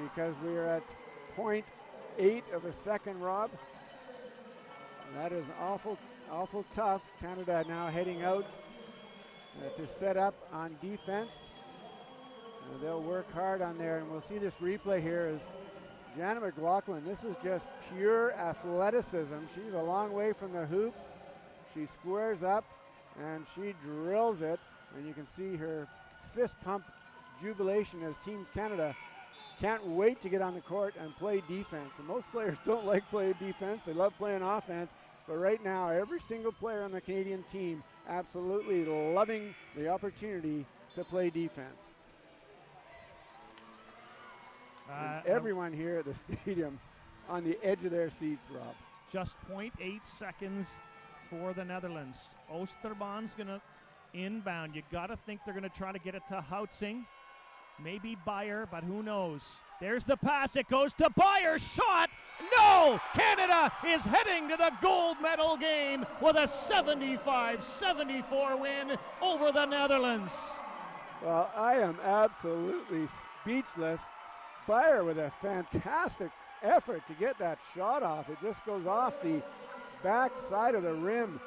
because we are at 0.8 of a second, Rob. That is awful tough. Canada now heading out to set up on defense. They'll work hard on there, and we'll see this replay here is Jana McLaughlin. This is just pure athleticism. She's a long way from the hoop. She squares up and she drills it, and you can see her fist pump jubilation as Team Canada can't wait to get on the court and play defense. And most players don't like playing defense. They love playing offense. But right now, every single player on the Canadian team absolutely loving the opportunity to play defense. And everyone here at the stadium on the edge of their seats, Rob. Just 0.8 seconds for the Netherlands. Oosterbaan's going to inbound. You got to think they're going to try to get it to Houtsing. Maybe Beyer, but who knows? There's the pass. It goes to Beyer. Shot. No! Canada is heading to the gold medal game with a 75-74 win over the Netherlands. Well, I am absolutely speechless. Beyer with a fantastic effort to get that shot off. It just goes off the back side of the rim.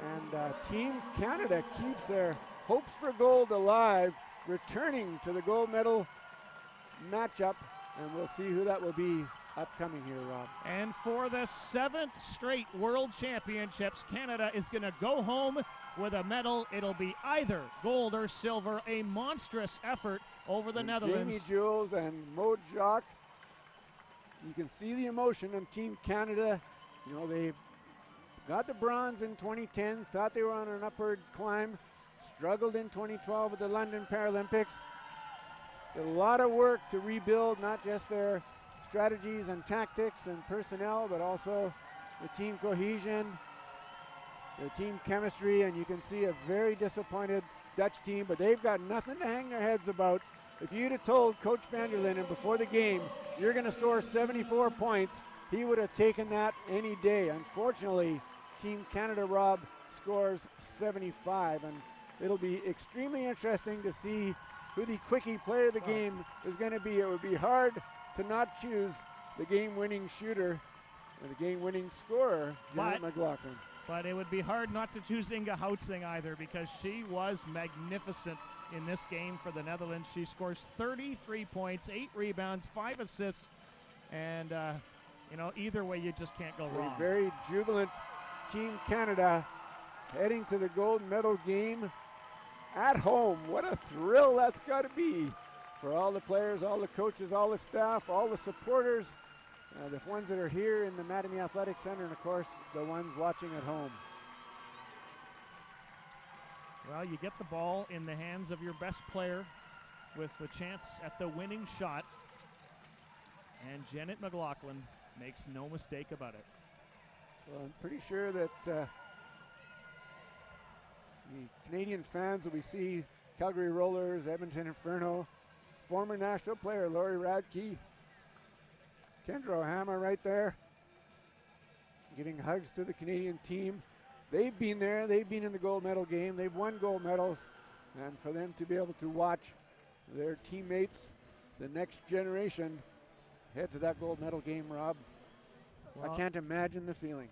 And Team Canada keeps their hopes for gold alive, returning to the gold medal matchup. And we'll see who that will be upcoming here, Rob. And for the 7th straight World Championships, Canada is going to go home with a medal. It'll be either gold or silver. A monstrous effort over the Netherlands. Jamie Jules and Maud Jacques. You can see the emotion in Team Canada. You know, they got the bronze in 2010, thought they were on an upward climb, struggled in 2012 at the London Paralympics. A lot of work to rebuild not just their strategies and tactics and personnel, but also the team cohesion, the team chemistry, and you can see a very disappointed Dutch team, but they've got nothing to hang their heads about. If you'd have told Coach van der Linden before the game, you're going to score 74 points, he would have taken that any day. Unfortunately, Team Canada, Rob, scores 75, and it'll be extremely interesting to see who the quickie player of the game is going to be. It would be hard to not choose the game-winning shooter or the game-winning scorer, Jana McLaughlin. But it would be hard not to choose Inga Houtsing either, because she was magnificent in this game for the Netherlands. She scores 33 points, 8 rebounds, 5 assists, and you know, either way you just can't go wrong. A very jubilant Team Canada heading to the gold medal game at home. What a thrill that's got to be for all the players, all the coaches, all the staff, all the supporters, the ones that are here in the Mattamy Athletic Center, and of course the ones watching at home. Well, you get the ball in the hands of your best player with the chance at the winning shot, and Janet McLaughlin makes no mistake about it. Well, I'm pretty sure that the Canadian fans that we see, Calgary Rollers, Edmonton Inferno, former national player Laurie Radke, Kendra O'Hama right there, giving hugs to the Canadian team. They've been there. They've been in the gold medal game. They've won gold medals. And for them to be able to watch their teammates, the next generation, head to that gold medal game, Rob, well, I can't imagine the feeling.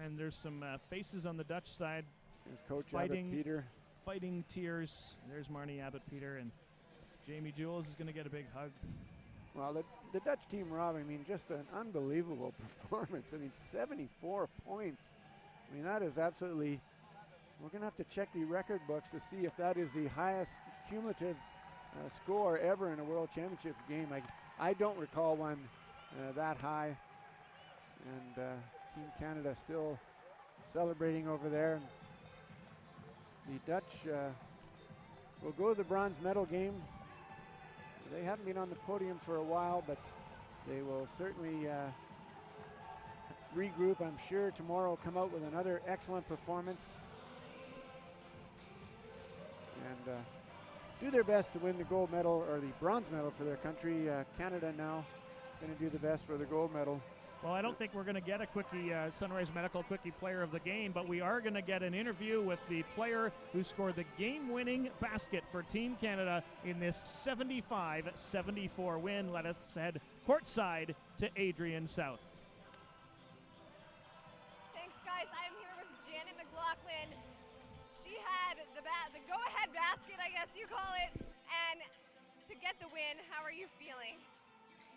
And there's some faces on the Dutch side. There's Coach Abbott Peter. Fighting tears. There's Marnie Abbott Peter, and Jamie Jules is going to get a big hug. Well, the Dutch team, Rob, I mean, just an unbelievable performance. I mean, 74 points. I mean, that is absolutely, we're going to have to check the record books to see if that is the highest cumulative score ever in a World Championships game. I don't recall one that high. And Team Canada still celebrating over there. And the Dutch will go to the bronze medal game. They haven't been on the podium for a while, but they will certainly regroup, I'm sure. Tomorrow come out with another excellent performance and do their best to win the gold medal or the bronze medal for their country. Canada now going to do the best for the gold medal. Well, I don't think we're going to get a Quickie Sunrise Medical Quickie Player of the Game, but we are going to get an interview with the player who scored the game-winning basket for Team Canada in this 75-74 win. Let us head courtside to Adrian South. Thanks, guys. I'm here with Jana Mclaughlin. She had the go-ahead basket, I guess you call it, and to get the win, how are you feeling?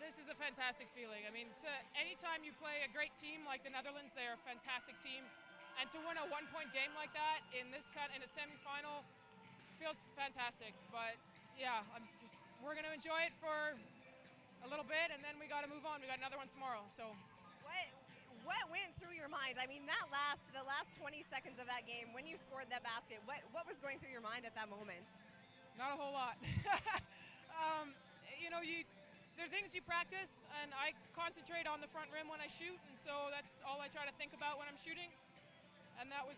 This is a fantastic feeling. I mean, anytime you play a great team like the Netherlands, they're a fantastic team, and to win a one-point game like that in a semifinal feels fantastic. But yeah, we're going to enjoy it for a little bit, and then we got to move on. We got another one tomorrow. So, what went through your mind? I mean, the last 20 seconds of that game when you scored that basket, what was going through your mind at that moment? Not a whole lot. There are things you practice, and I concentrate on the front rim when I shoot, and so that's all I try to think about when I'm shooting. And that was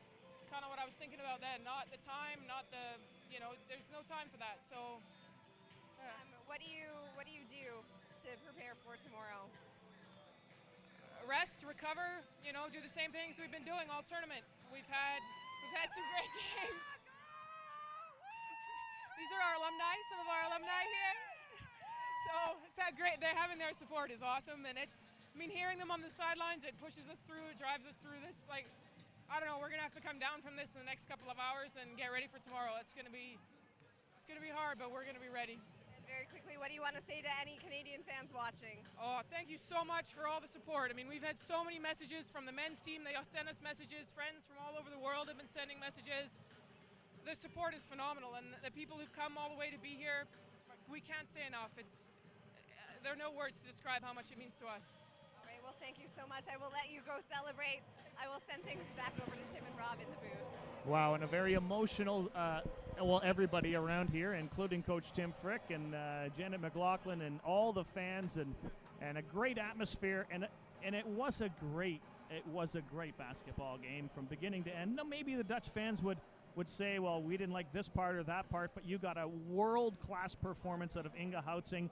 kind of what I was thinking about then, not the time, there's no time for that. So, what do you do to prepare for tomorrow? Rest, recover, do the same things we've been doing all tournament. We've had some great games. These are our alumni, some of our alumni here. So it's great. They're having their support is awesome, and hearing them on the sidelines, it pushes us through, it drives us through this. I don't know, we're gonna have to come down from this in the next couple of hours and get ready for tomorrow. It's gonna be hard, but we're gonna be ready. And very quickly, what do you want to say to any Canadian fans watching? Oh, thank you so much for all the support. I mean, we've had so many messages from the men's team. They send us messages. Friends from all over the world have been sending messages. The support is phenomenal, and the people who've come all the way to be here, we can't say enough. There are no words to describe how much it means to us. All right, well, thank you so much. I will let you go celebrate. I will send things back over to Tim and Rob in the booth. Wow, and a very emotional, everybody around here, including Coach Tim Frick and Jana Mclaughlin and all the fans, and a great atmosphere, and it was a great basketball game from beginning to end. Now, maybe the Dutch fans would say, well, we didn't like this part or that part, but you got a world-class performance out of Inga Houtsing.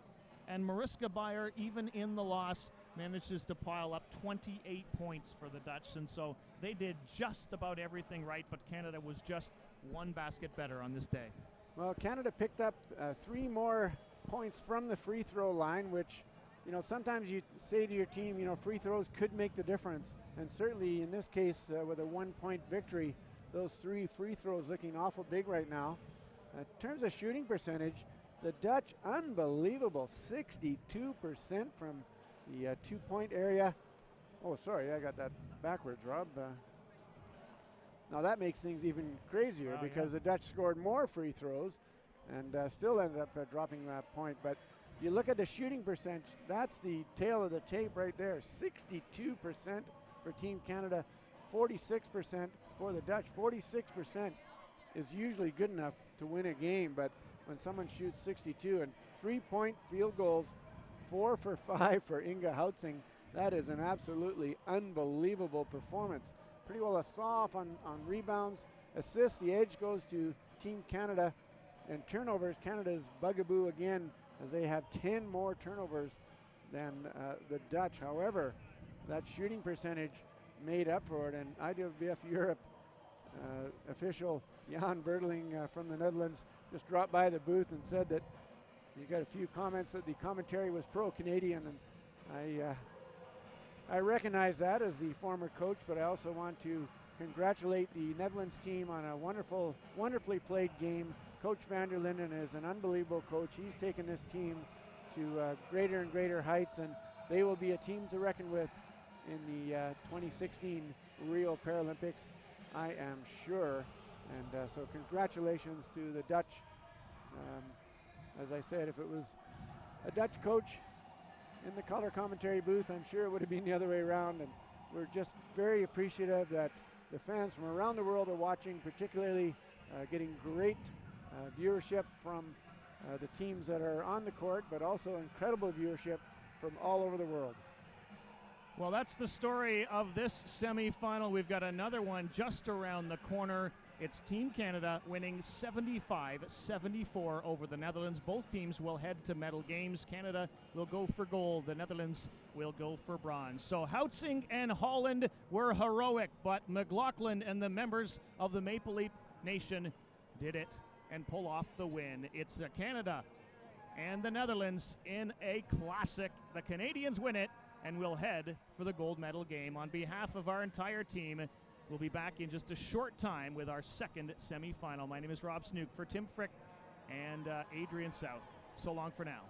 And Mariska Beyer, even in the loss, manages to pile up 28 points for the Dutch. And so they did just about everything right, but Canada was just one basket better on this day. Well, Canada picked up 3 more points from the free throw line, which, sometimes you say to your team, free throws could make the difference. And certainly in this case, with a 1-point victory, those 3 free throws looking awful big right now. In terms of shooting percentage, the Dutch, unbelievable, 62% from the 2-point area. Oh, sorry, I got that backwards, Rob. Now that makes things even crazier because the Dutch scored more free throws and still ended up dropping that point. But you look at the shooting percentage, that's the tail of the tape right there. 62% for Team Canada, 46% for the Dutch. 46% is usually good enough to win a game, but when someone shoots 62 and 3-point field goals, 4 for 5 for Inga Houtsing, that is an absolutely unbelievable performance. Pretty well a saw-off on rebounds. Assists, the edge goes to Team Canada. And turnovers, Canada's bugaboo again, as they have 10 more turnovers than the Dutch. However, that shooting percentage made up for it. And IWBF Europe official Jan Berteling from the Netherlands just dropped by the booth and said that he got a few comments that the commentary was pro-Canadian, and I recognize that as the former coach, but I also want to congratulate the Netherlands team on a wonderfully played game. Coach van der Linden is an unbelievable coach. He's taken this team to greater and greater heights, and they will be a team to reckon with in the 2016 Rio Paralympics, I am sure. And so congratulations to the Dutch. As I said, if it was a Dutch coach in the color commentary booth, I'm sure it would have been the other way around. And we're just very appreciative that the fans from around the world are watching, particularly getting great viewership from the teams that are on the court, but also incredible viewership from all over the world. Well, that's the story of this semifinal. We've got another one just around the corner. It's Team Canada winning 75-74 over the Netherlands. Both teams will head to medal games. Canada will go for gold. The Netherlands will go for bronze. So Houtsing and Holland were heroic, but McLaughlin and the members of the Maple Leaf Nation did it and pull off the win. It's Canada and the Netherlands in a classic. The Canadians win it and will head for the gold medal game. On behalf of our entire team, we'll be back in just a short time with our second semifinal. My name is Rob Snook for Tim Frick and Adrian South. So long for now.